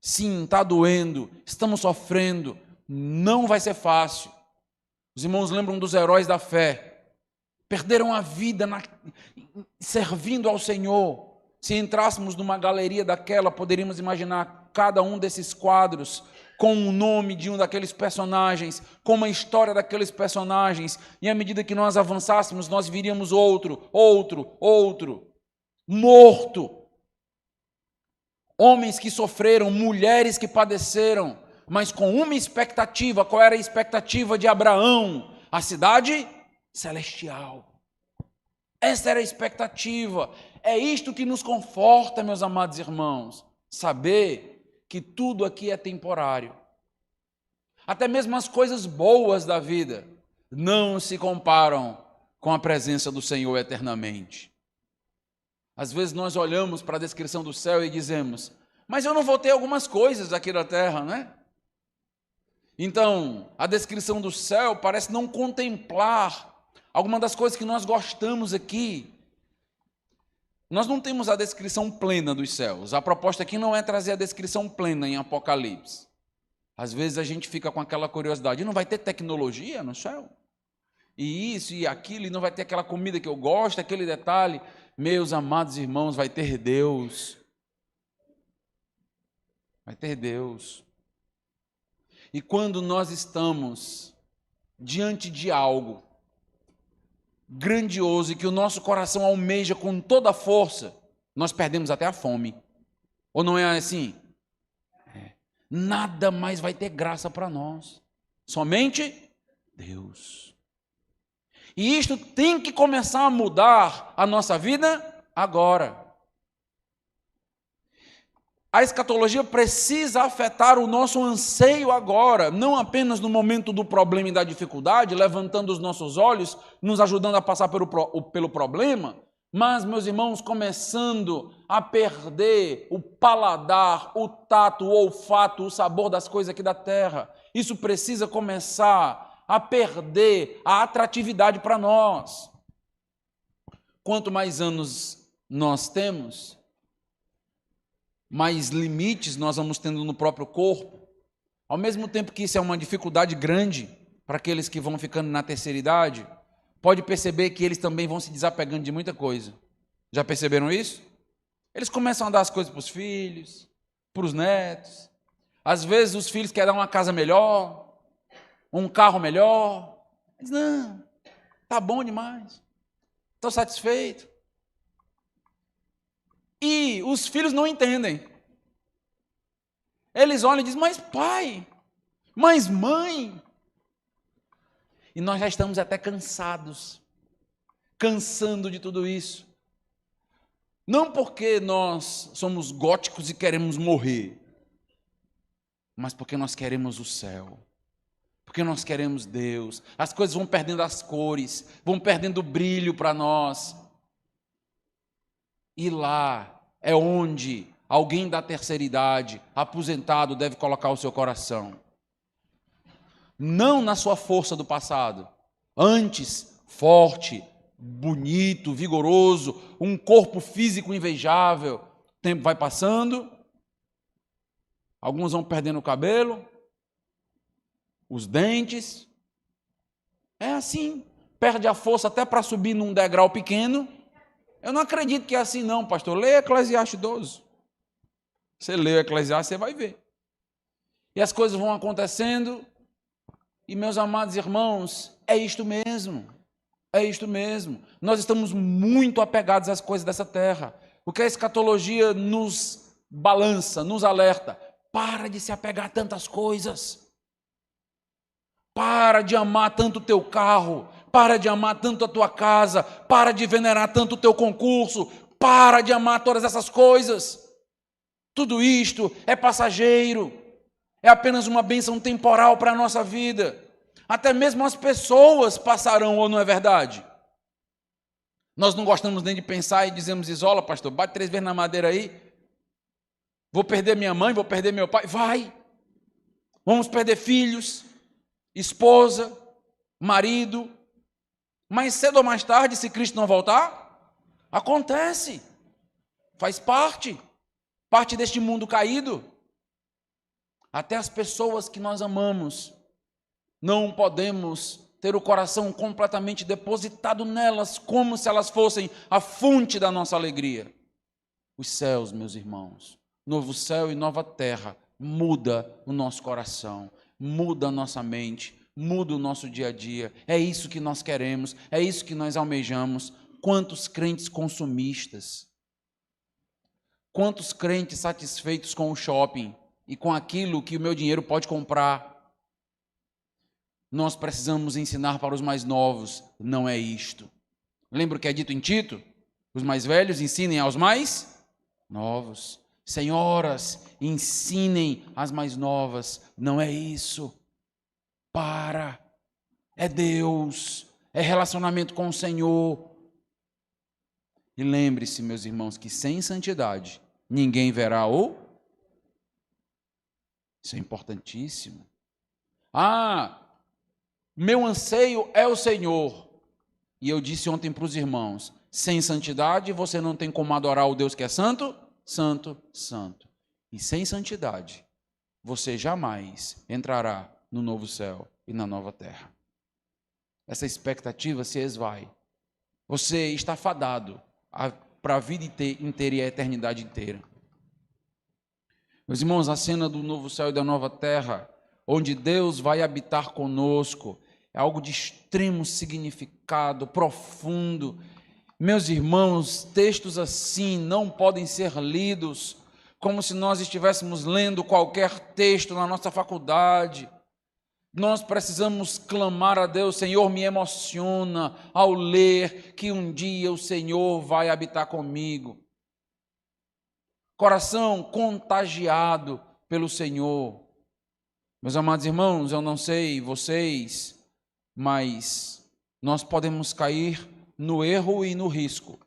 Sim, está doendo, estamos sofrendo, não vai ser fácil. Os irmãos lembram dos heróis da fé, perderam a vida servindo ao Senhor. Se entrássemos numa galeria daquela, poderíamos imaginar cada um desses quadros com o nome de um daqueles personagens, com uma história daqueles personagens, e à medida que nós avançássemos, nós viríamos outro, morto. Homens que sofreram, mulheres que padeceram, mas com uma expectativa. Qual era a expectativa de Abraão? A cidade celestial. Essa era a expectativa. É isto que nos conforta, meus amados irmãos, saber que tudo aqui é temporário. Até mesmo as coisas boas da vida não se comparam com a presença do Senhor eternamente. Às vezes nós olhamos para a descrição do céu e dizemos: mas eu não vou ter algumas coisas aqui da terra, né? Então, a descrição do céu parece não contemplar alguma das coisas que nós gostamos aqui. Nós não temos a descrição plena dos céus. A proposta aqui não é trazer a descrição plena em Apocalipse. Às vezes a gente fica com aquela curiosidade: não vai ter tecnologia no céu? E isso e aquilo, e não vai ter aquela comida que eu gosto, aquele detalhe. Meus amados irmãos, vai ter Deus. Vai ter Deus. E quando nós estamos diante de algo grandioso e que o nosso coração almeja com toda a força, nós perdemos até a fome. Ou não é assim? Nada mais vai ter graça para nós. Somente Deus. E isto tem que começar a mudar a nossa vida agora. A escatologia precisa afetar o nosso anseio agora, não apenas no momento do problema e da dificuldade, levantando os nossos olhos, nos ajudando a passar pelo problema, mas, meus irmãos, começando a perder o paladar, o tato, o olfato, o sabor das coisas aqui da terra. Isso precisa começar a perder a atratividade para nós. Quanto mais anos nós temos, mais limites nós vamos tendo no próprio corpo. Ao mesmo tempo que isso é uma dificuldade grande para aqueles que vão ficando na terceira idade, pode perceber que eles também vão se desapegando de muita coisa. Já perceberam isso? Eles começam a dar as coisas para os filhos, para os netos. Às vezes os filhos querem uma casa melhor, um carro melhor. Diz, não, tá bom demais, estou satisfeito. E os filhos não entendem. Eles olham e dizem, mas pai, mas mãe. E nós já estamos até cansando de tudo isso. Não porque nós somos góticos e queremos morrer, mas porque nós queremos o céu. Porque nós queremos Deus. As coisas vão perdendo as cores, vão perdendo o brilho para nós. E lá é onde alguém da terceira idade, aposentado, deve colocar o seu coração. Não na sua força do passado. Antes, forte, bonito, vigoroso, um corpo físico invejável. O tempo vai passando, alguns vão perdendo o cabelo, os dentes. É assim, perde a força até para subir num degrau pequeno. Eu não acredito que é assim não, pastor. Leia Eclesiastes 12. Você lê o Eclesiastes, você vai ver. E as coisas vão acontecendo. E, meus amados irmãos, é isto mesmo. É isto mesmo. Nós estamos muito apegados às coisas dessa terra. O que a escatologia nos balança, nos alerta. Para de se apegar a tantas coisas. Para de amar tanto o teu carro. Para de amar tanto a tua casa. Para de venerar tanto o teu concurso. Para de amar todas essas coisas. Tudo isto é passageiro. É apenas uma bênção temporal para a nossa vida. Até mesmo as pessoas passarão, ou não é verdade? Nós não gostamos nem de pensar e dizemos, isola, pastor, bate 3 vezes na madeira aí. Vou perder minha mãe, vou perder meu pai. Vai. Vamos perder filhos, esposa, marido. Mas cedo ou mais tarde, se Cristo não voltar, acontece. Faz parte deste mundo caído. Até as pessoas que nós amamos, não podemos ter o coração completamente depositado nelas, como se elas fossem a fonte da nossa alegria. Os céus, meus irmãos, novo céu e nova terra, muda o nosso coração, muda a nossa mente, muda o nosso dia a dia. É isso que nós queremos, é isso que nós almejamos. Quantos crentes consumistas, quantos crentes satisfeitos com o shopping e com aquilo que o meu dinheiro pode comprar. Nós precisamos ensinar para os mais novos, não é isto. Lembra o que é dito em Tito? Os mais velhos ensinem aos mais novos. Senhoras, ensinem as mais novas, não é isso. É Deus, é relacionamento com o Senhor. E lembre-se, meus irmãos, que sem santidade ninguém verá o... Isso é importantíssimo. Meu anseio é o Senhor. E eu disse ontem para os irmãos, sem santidade você não tem como adorar o Deus que é santo, santo, santo. E sem santidade você jamais entrará no novo céu e na nova terra. Essa expectativa se esvai. Você está fadado para a vida inteira e a eternidade inteira. Meus irmãos, a cena do novo céu e da nova terra, onde Deus vai habitar conosco, é algo de extremo significado, profundo. Meus irmãos, textos assim não podem ser lidos como se nós estivéssemos lendo qualquer texto na nossa faculdade. Nós precisamos clamar a Deus, Senhor, me emociona ao ler que um dia o Senhor vai habitar comigo. Coração contagiado pelo Senhor. Meus amados irmãos, eu não sei vocês, mas nós podemos cair no erro e no risco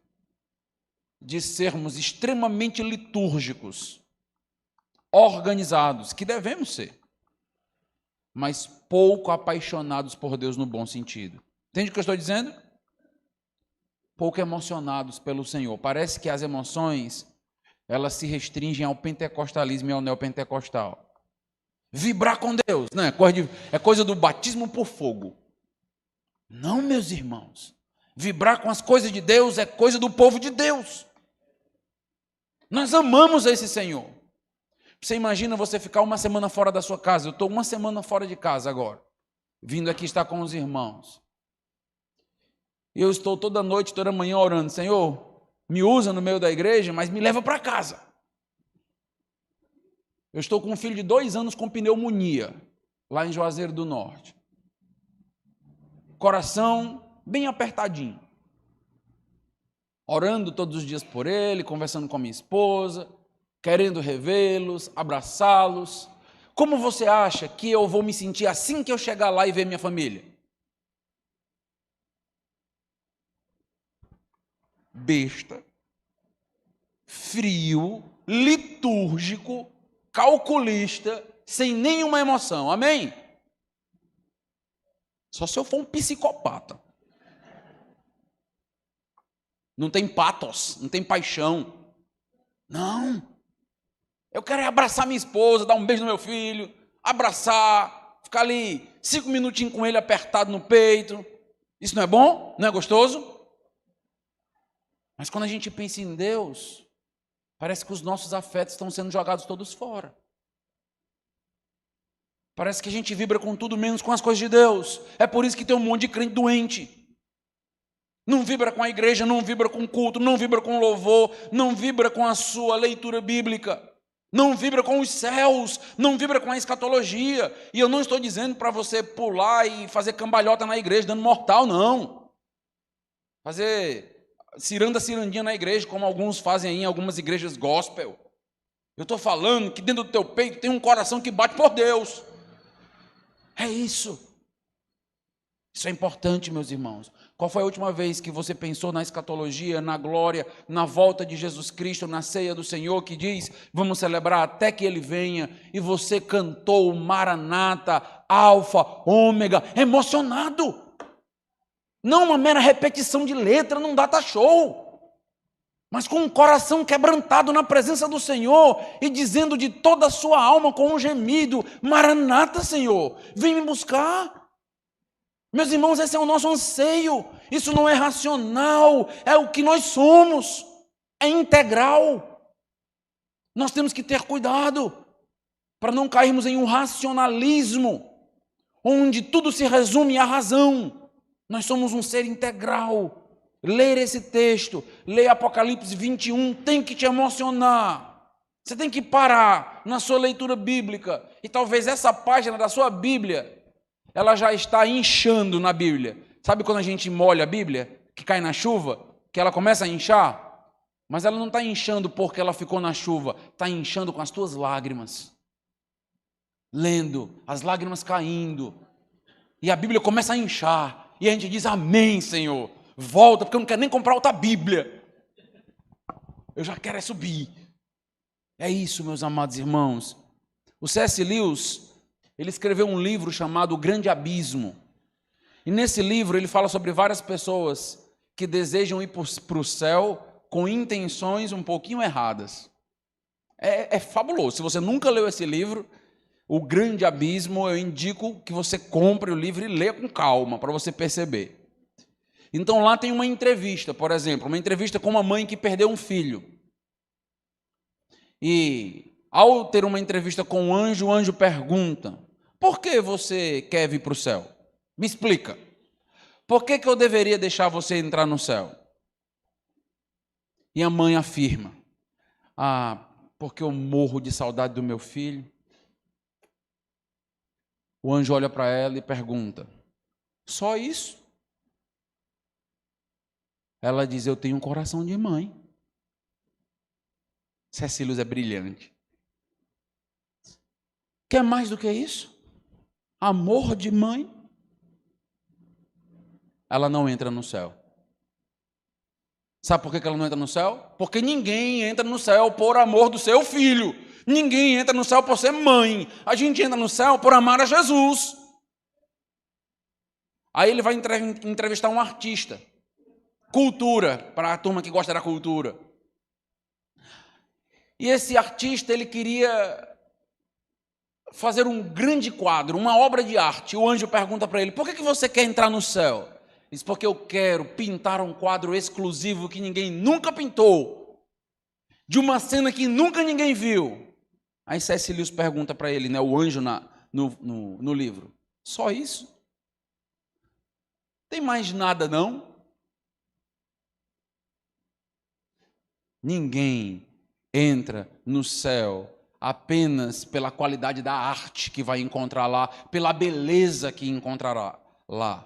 de sermos extremamente litúrgicos, organizados, que devemos ser, mas pouco apaixonados por Deus no bom sentido. Entende o que eu estou dizendo? Pouco emocionados pelo Senhor. Parece que as emoções, elas se restringem ao pentecostalismo e ao neopentecostal. Vibrar com Deus, né? É coisa do batismo por fogo. Não, meus irmãos. Vibrar com as coisas de Deus é coisa do povo de Deus. Nós amamos esse Senhor. Você imagina você ficar uma semana fora da sua casa? Eu estou uma semana fora de casa agora, vindo aqui estar com os irmãos. Eu estou toda noite, toda manhã orando: Senhor, me usa no meio da igreja, mas me leva para casa. Eu estou com um filho de 2 anos com pneumonia, lá em Juazeiro do Norte. Coração bem apertadinho. Orando todos os dias por ele, conversando com a minha esposa, querendo revê-los, abraçá-los. Como você acha que eu vou me sentir assim que eu chegar lá e ver minha família? Besta, frio, litúrgico, calculista, sem nenhuma emoção, amém? Só se eu for um psicopata. Não tem patos, não tem paixão. Não. Eu quero abraçar minha esposa, dar um beijo no meu filho, abraçar, ficar ali 5 minutinhos com ele apertado no peito. Isso não é bom? Não é gostoso? Mas quando a gente pensa em Deus, parece que os nossos afetos estão sendo jogados todos fora. Parece que a gente vibra com tudo menos com as coisas de Deus. É por isso que tem um monte de crente doente. Não vibra com a igreja, não vibra com o culto, não vibra com o louvor, não vibra com a sua leitura bíblica, não vibra com os céus, não vibra com a escatologia. E eu não estou dizendo para você pular e fazer cambalhota na igreja, dando mortal, não. Fazer cirandinha na igreja, como alguns fazem aí em algumas igrejas gospel. Eu estou falando que dentro do teu peito tem um coração que bate por Deus. É isso. Isso é importante, meus irmãos. Qual foi a última vez que você pensou na escatologia, na glória, na volta de Jesus Cristo, na ceia do Senhor, que diz: vamos celebrar até que Ele venha, e você cantou o Maranata, Alfa, Ômega, emocionado? Não uma mera repetição de letra, num data show, mas com um coração quebrantado na presença do Senhor e dizendo de toda a sua alma com um gemido: Maranata, Senhor, vem me buscar. Meus irmãos, esse é o nosso anseio. Isso não é racional, é o que nós somos, é integral. Nós temos que ter cuidado para não cairmos em um racionalismo onde tudo se resume à razão. Nós somos um ser integral. Ler esse texto, ler Apocalipse 21, tem que te emocionar. Você tem que parar na sua leitura bíblica. E talvez essa página da sua Bíblia, ela já está inchando na Bíblia. Sabe quando a gente molha a Bíblia, que cai na chuva, que ela começa a inchar? Mas ela não está inchando porque ela ficou na chuva, está inchando com as tuas lágrimas. Lendo, as lágrimas caindo. E a Bíblia começa a inchar. E a gente diz: amém, Senhor. Volta, porque eu não quero nem comprar outra Bíblia. Eu já quero é subir. É isso, meus amados irmãos. O C.S. Lewis, ele escreveu um livro chamado O Grande Abismo. E nesse livro ele fala sobre várias pessoas que desejam ir para o céu com intenções um pouquinho erradas. É fabuloso. Se você nunca leu esse livro, O Grande Abismo, eu indico que você compre o livro e leia com calma, para você perceber. Então lá tem uma entrevista, por exemplo, uma entrevista com uma mãe que perdeu um filho. E ao ter uma entrevista com o anjo pergunta: por que você quer vir para o céu? Me explica. Por que eu deveria deixar você entrar no céu? E a mãe afirma: porque eu morro de saudade do meu filho. O anjo olha para ela e pergunta: só isso? Ela diz: eu tenho um coração de mãe. C.S. Lewis é brilhante. Quer mais do que isso? Amor de mãe? Ela não entra no céu. Sabe por que ela não entra no céu? Porque ninguém entra no céu por amor do seu filho. Ninguém entra no céu por ser mãe. A gente entra no céu por amar a Jesus. Aí ele vai entrevistar um artista. Cultura, para a turma que gosta da cultura. E esse artista, ele queria fazer um grande quadro, uma obra de arte. O anjo pergunta para ele: por que você quer entrar no céu? Ele diz: porque eu quero pintar um quadro exclusivo que ninguém nunca pintou, de uma cena que nunca ninguém viu. Aí C.S. Lewis pergunta para ele, né, o anjo no livro, só isso? Tem mais nada não? Ninguém entra no céu apenas pela qualidade da arte que vai encontrar lá, pela beleza que encontrará lá.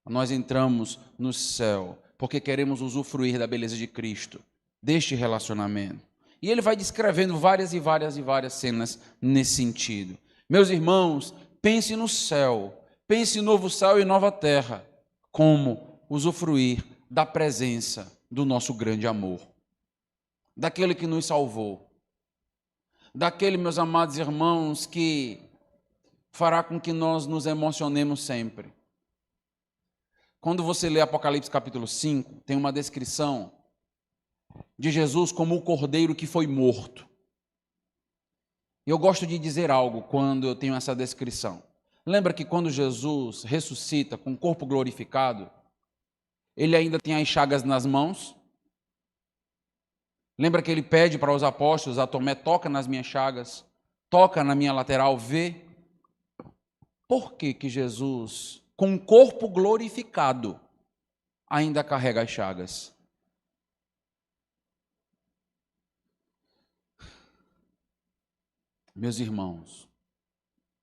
Nós entramos no céu porque queremos usufruir da beleza de Cristo, deste relacionamento. E ele vai descrevendo várias e várias e várias cenas nesse sentido. Meus irmãos, pense no céu, pense em novo céu e nova terra, como usufruir da presença do nosso grande amor, daquele que nos salvou, daquele, meus amados irmãos, que fará com que nós nos emocionemos sempre. Quando você lê Apocalipse capítulo 5, tem uma descrição de Jesus como o cordeiro que foi morto. Eu gosto de dizer algo quando eu tenho essa descrição. Lembra que quando Jesus ressuscita com o corpo glorificado, ele ainda tem as chagas nas mãos? Lembra que ele pede para os apóstolos, a Tomé, toca nas minhas chagas, toca na minha lateral, vê? Por que que Jesus, com o corpo glorificado, ainda carrega as chagas? Meus irmãos,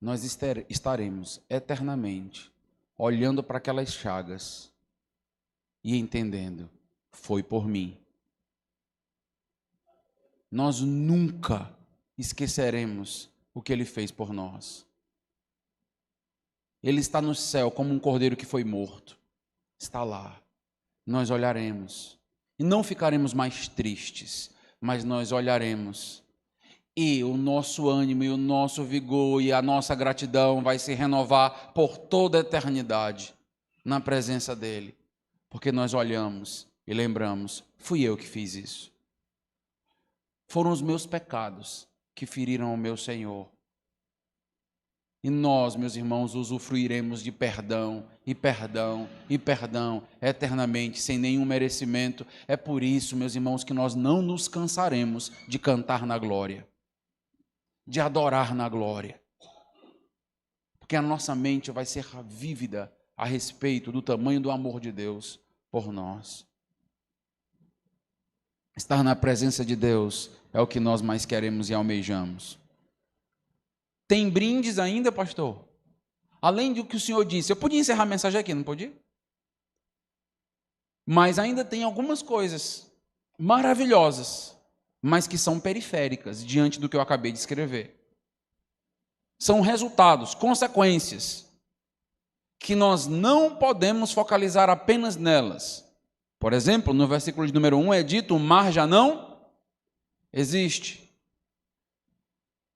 nós estaremos eternamente olhando para aquelas chagas e entendendo, foi por mim. Nós nunca esqueceremos o que ele fez por nós. Ele está no céu como um cordeiro que foi morto. Está lá. Nós olharemos e não ficaremos mais tristes, mas nós olharemos e o nosso ânimo e o nosso vigor e a nossa gratidão vai se renovar por toda a eternidade na presença dele, porque nós olhamos e lembramos, fui eu que fiz isso. Foram os meus pecados que feriram o meu Senhor. E nós, meus irmãos, usufruiremos de perdão, e perdão, e perdão, eternamente, sem nenhum merecimento. É por isso, meus irmãos, que nós não nos cansaremos de cantar na glória, de adorar na glória. Porque a nossa mente vai ser vívida a respeito do tamanho do amor de Deus por nós. Estar na presença de Deus é o que nós mais queremos e almejamos. Tem brindes ainda, pastor? Além do que o senhor disse, eu podia encerrar a mensagem aqui, não podia? Mas ainda tem algumas coisas maravilhosas, mas que são periféricas diante do que eu acabei de escrever. São resultados, consequências, que nós não podemos focalizar apenas nelas. Por exemplo, no versículo de número 1 é dito, o mar já não existe.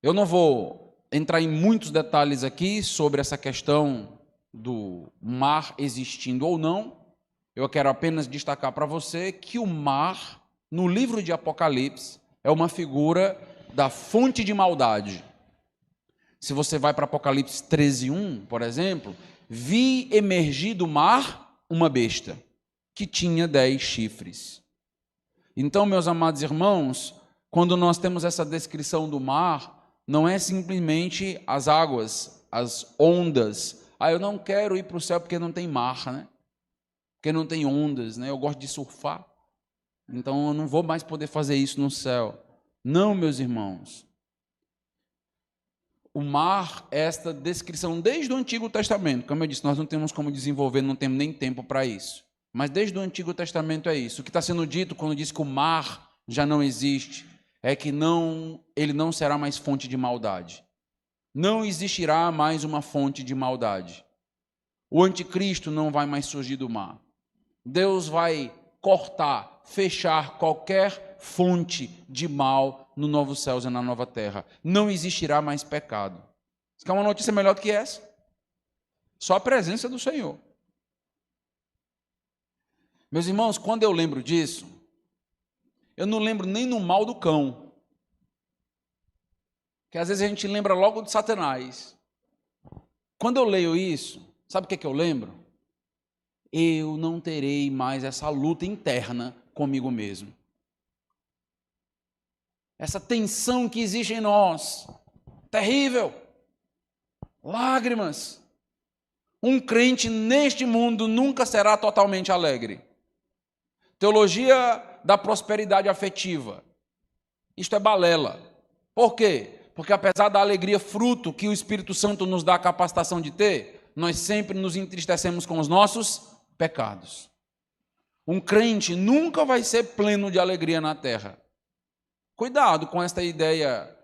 Eu não vou entrar em muitos detalhes aqui sobre essa questão do mar existindo ou não. Eu quero apenas destacar para você que o mar, no livro de Apocalipse, é uma figura da fonte de maldade. Se você vai para Apocalipse 13:1, por exemplo, vi emergir do mar uma besta que tinha 10 chifres. Então, meus amados irmãos, quando nós temos essa descrição do mar, não é simplesmente as águas, as ondas. Eu não quero ir para o céu porque não tem mar, né? Porque não tem ondas, né? Eu gosto de surfar. Então eu não vou mais poder fazer isso no céu. Não, meus irmãos. O mar é esta descrição desde o Antigo Testamento. Como eu disse, nós não temos como desenvolver, não temos nem tempo para isso. Mas desde o Antigo Testamento é isso. O que está sendo dito quando diz que o mar já não existe é que ele não será mais fonte de maldade. Não existirá mais uma fonte de maldade. O anticristo não vai mais surgir do mar. Deus vai cortar, fechar qualquer fonte de mal no novo céus e na nova terra. Não existirá mais pecado. Você quer uma notícia melhor do que essa? Só a presença do Senhor. Meus irmãos, quando eu lembro disso, eu não lembro nem no mal do cão. Que às vezes a gente lembra logo de Satanás. Quando eu leio isso, sabe o que eu lembro? Eu não terei mais essa luta interna comigo mesmo. essa tensão que existe em nós, terrível, lágrimas. Um crente neste mundo nunca será totalmente alegre. Teologia da prosperidade afetiva. Isto é balela. Por quê? Porque apesar da alegria fruto que o Espírito Santo nos dá a capacitação de ter, nós sempre nos entristecemos com os nossos pecados. Um crente nunca vai ser pleno de alegria na terra. Cuidado com esta ideia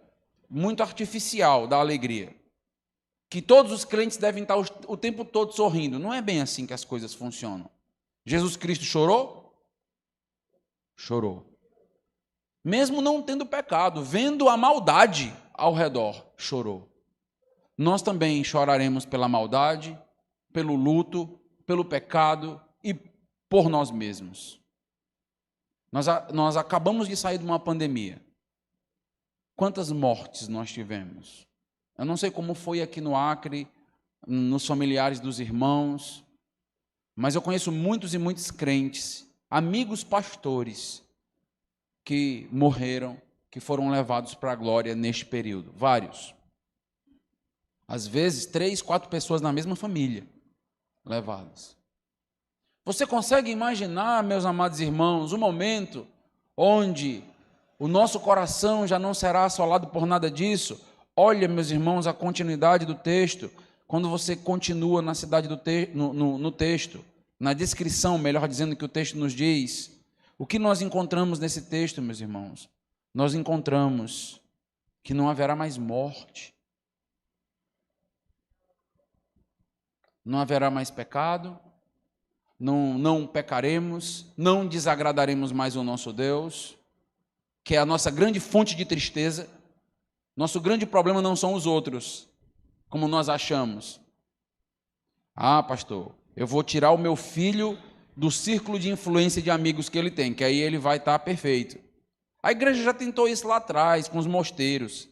muito artificial da alegria. Que todos os crentes devem estar o tempo todo sorrindo. Não é bem assim que as coisas funcionam. Jesus Cristo chorou? Chorou. Mesmo não tendo pecado, vendo a maldade ao redor, chorou. Nós também choraremos pela maldade, pelo luto, pelo pecado e por nós mesmos. Nós acabamos de sair de uma pandemia. Quantas mortes nós tivemos? Eu não sei como foi aqui no Acre, nos familiares dos irmãos, mas eu conheço muitos e muitos crentes, amigos pastores, que morreram, que foram levados para a glória neste período. Vários. Às vezes, 3, 4 pessoas na mesma família levadas. Você consegue imaginar, meus amados irmãos, um momento onde o nosso coração já não será assolado por nada disso? Olha, meus irmãos, a continuidade do texto, quando você continua na cidade no texto, na descrição, melhor dizendo, que o texto nos diz, o que nós encontramos nesse texto, meus irmãos? Nós encontramos que não haverá mais morte, não haverá mais pecado, não pecaremos, não desagradaremos mais o nosso Deus, que é a nossa grande fonte de tristeza. Nosso grande problema não são os outros, como nós achamos. Ah, pastor, eu vou tirar o meu filho do círculo de influência de amigos que ele tem, que aí ele vai estar perfeito. A igreja já tentou isso lá atrás, com os mosteiros.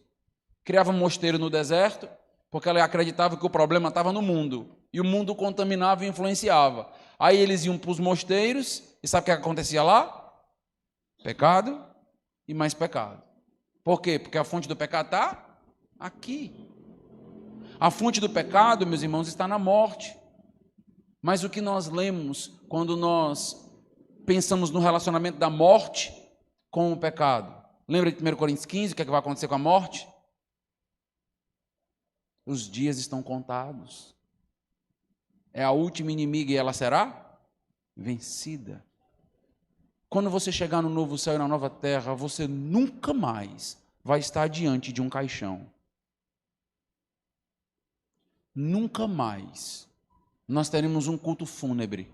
Criava um mosteiro no deserto, porque ela acreditava que o problema estava no mundo, e o mundo contaminava e influenciava. Aí eles iam para os mosteiros, e sabe o que acontecia lá? Pecado e mais pecado. Por quê? Porque a fonte do pecado está aqui. A fonte do pecado, meus irmãos, está na morte. Mas o que nós lemos quando nós pensamos no relacionamento da morte com o pecado? Lembra de 1 Coríntios 15, o que é que vai acontecer com a morte? Os dias estão contados. É a última inimiga e ela será vencida. Quando você chegar no novo céu e na nova terra, você nunca mais vai estar diante de um caixão. Nunca mais nós teremos um culto fúnebre,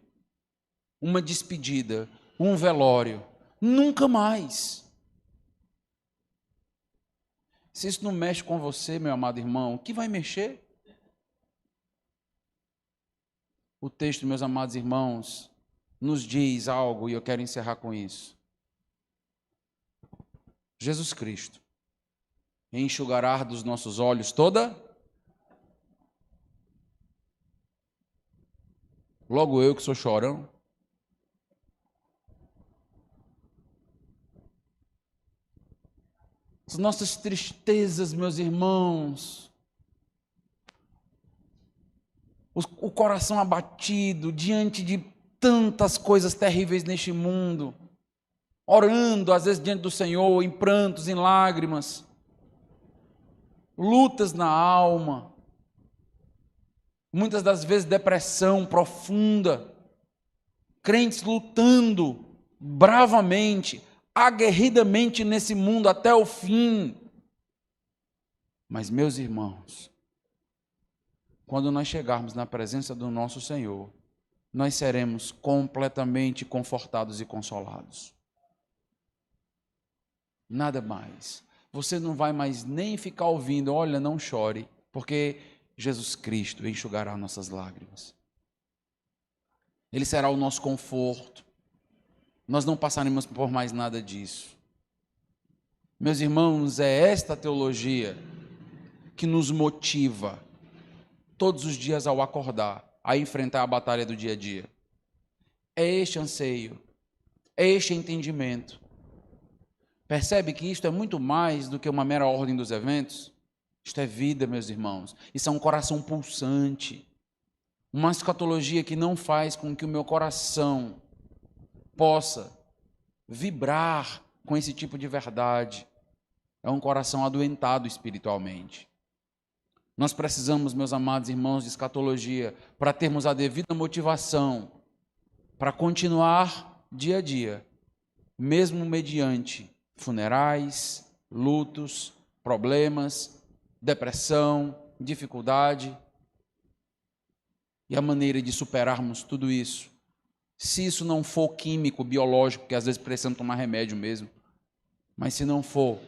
uma despedida, um velório. Nunca mais. Se isso não mexe com você, meu amado irmão, o que vai mexer? O texto, meus amados irmãos, nos diz algo e eu quero encerrar com isso. Jesus Cristo enxugará dos nossos olhos toda. Logo eu que sou chorão. As nossas tristezas, meus irmãos, o coração abatido diante de tantas coisas terríveis neste mundo, orando às vezes diante do Senhor, em prantos, em lágrimas, lutas na alma, muitas das vezes depressão profunda, crentes lutando bravamente, aguerridamente nesse mundo até o fim. Mas, meus irmãos, quando nós chegarmos na presença do nosso Senhor, nós seremos completamente confortados e consolados. Nada mais. Você não vai mais nem ficar ouvindo, olha, não chore, porque Jesus Cristo enxugará nossas lágrimas. Ele será o nosso conforto. Nós não passaremos por mais nada disso. Meus irmãos, é esta teologia que nos motiva todos os dias ao acordar, a enfrentar a batalha do dia a dia. É este anseio, é este entendimento. Percebe que isto é muito mais do que uma mera ordem dos eventos? Isto é vida, meus irmãos. Isso é um coração pulsante. Uma escatologia que não faz com que o meu coração possa vibrar com esse tipo de verdade. É um coração adoentado espiritualmente. Nós precisamos, meus amados irmãos, de escatologia para termos a devida motivação para continuar dia a dia, mesmo mediante funerais, lutos, problemas, depressão, dificuldade, e a maneira de superarmos tudo isso. Se isso não for químico, biológico, porque às vezes precisamos tomar remédio mesmo, mas se não for,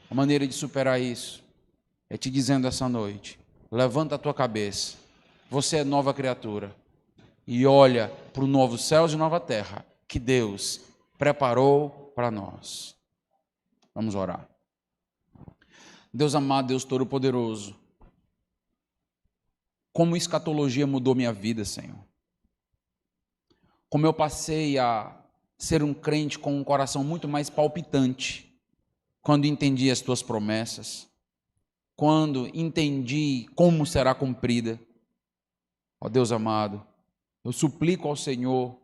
a maneira de superar isso é te dizendo essa noite: levanta a tua cabeça, você é nova criatura, e olha para o novo céu e nova terra que Deus preparou para nós. Vamos orar. Deus amado, Deus Todo-Poderoso, como escatologia mudou minha vida, Senhor. Como eu passei a ser um crente com um coração muito mais palpitante quando entendi as tuas promessas, quando entendi como será cumprida. Ó Deus amado, eu suplico ao Senhor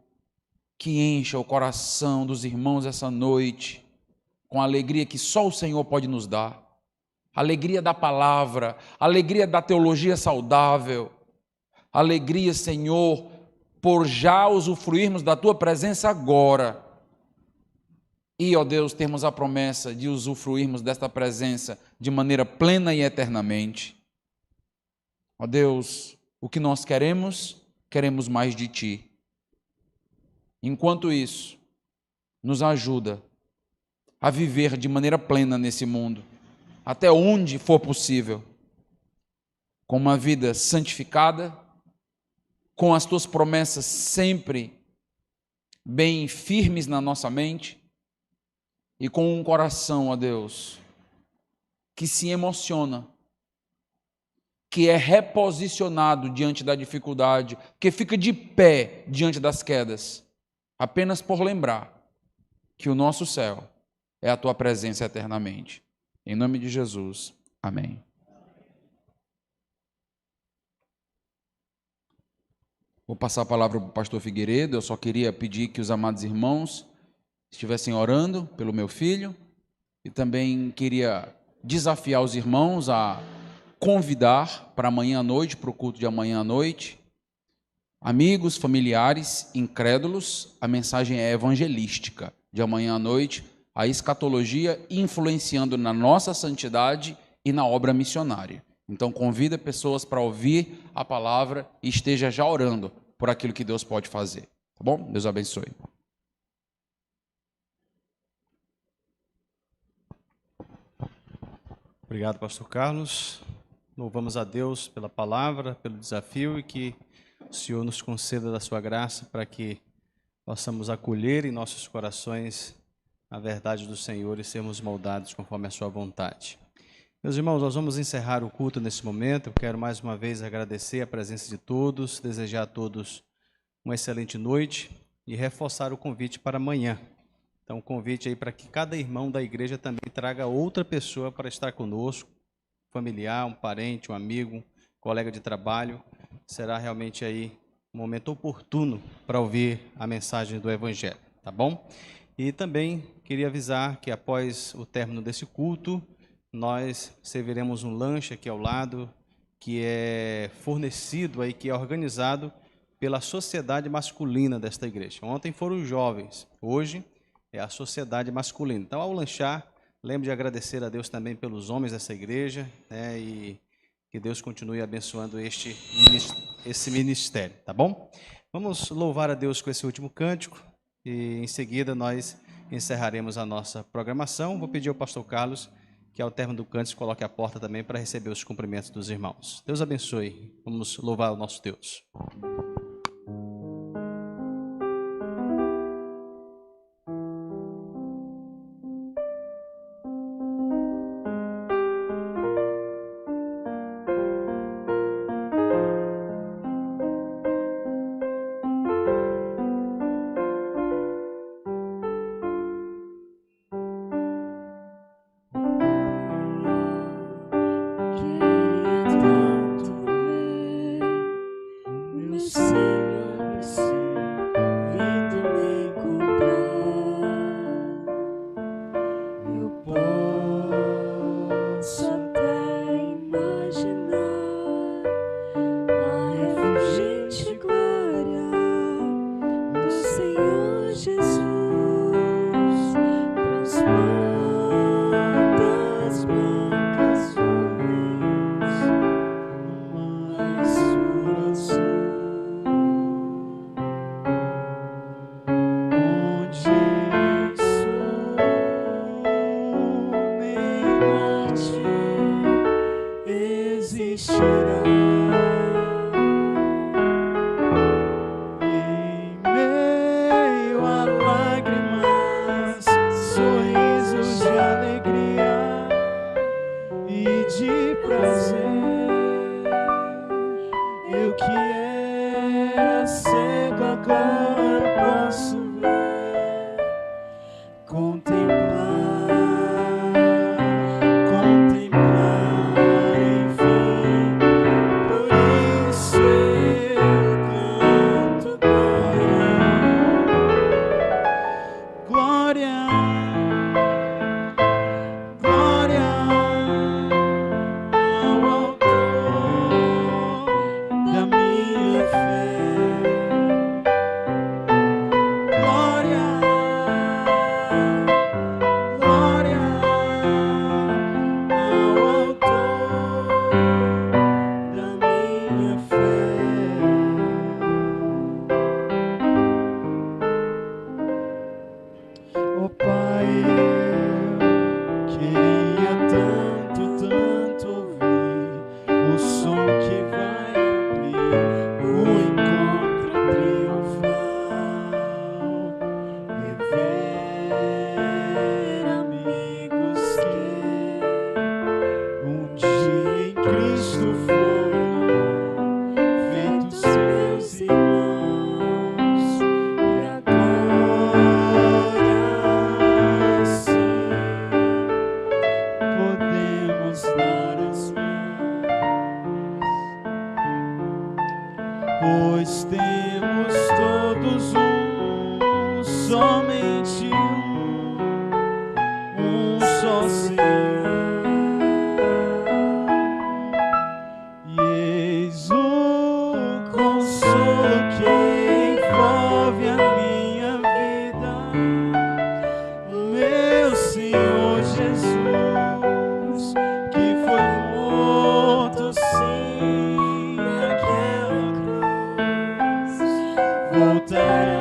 que encha o coração dos irmãos essa noite com a alegria que só o Senhor pode nos dar. Alegria da palavra, alegria da teologia saudável, alegria, Senhor, por já usufruirmos da Tua presença agora. E, ó Deus, termos a promessa de usufruirmos desta presença de maneira plena e eternamente. Ó Deus, o que nós queremos, queremos mais de Ti. Enquanto isso, nos ajuda a viver de maneira plena nesse mundo, até onde for possível, com uma vida santificada, com as Tuas promessas sempre bem firmes na nossa mente e com um coração, ó Deus, que se emociona, que é reposicionado diante da dificuldade, que fica de pé diante das quedas, apenas por lembrar que o nosso céu é a Tua presença eternamente. Em nome de Jesus, amém. Vou passar a palavra para o pastor Figueiredo. Eu só queria pedir que os amados irmãos estivessem orando pelo meu filho e também queria desafiar os irmãos a convidar para amanhã à noite, para o culto de amanhã à noite, amigos, familiares, incrédulos. A mensagem é evangelística de amanhã à noite, a escatologia influenciando na nossa santidade e na obra missionária. Então convida pessoas para ouvir a palavra e esteja já orando por aquilo que Deus pode fazer. Tá bom? Deus abençoe. Obrigado, pastor Carlos. Louvamos a Deus pela palavra, pelo desafio e que o Senhor nos conceda da sua graça para que possamos acolher em nossos corações a verdade do Senhor e sermos moldados conforme a sua vontade. Meus irmãos, nós vamos encerrar o culto nesse momento. Eu quero mais uma vez agradecer a presença de todos, desejar a todos uma excelente noite e reforçar o convite para amanhã. Então, um convite aí para que cada irmão da igreja também traga outra pessoa para estar conosco, familiar, um parente, um amigo, um colega de trabalho. Será realmente aí um momento oportuno para ouvir a mensagem do Evangelho, tá bom? E também queria avisar que após o término desse culto, nós serviremos um lanche aqui ao lado, que é fornecido aí, que é organizado pela sociedade masculina desta igreja. Ontem foram os jovens, hoje é a sociedade masculina. Então, ao lanchar, lembre de agradecer a Deus também pelos homens dessa igreja, né, e que Deus continue abençoando esse ministério, tá bom? Vamos louvar a Deus com esse último cântico e em seguida nós encerraremos a nossa programação. Vou pedir ao pastor Carlos que ao término do cântico coloque a porta também para receber os cumprimentos dos irmãos. Deus abençoe. Vamos louvar o nosso Deus. Glória.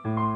Amém.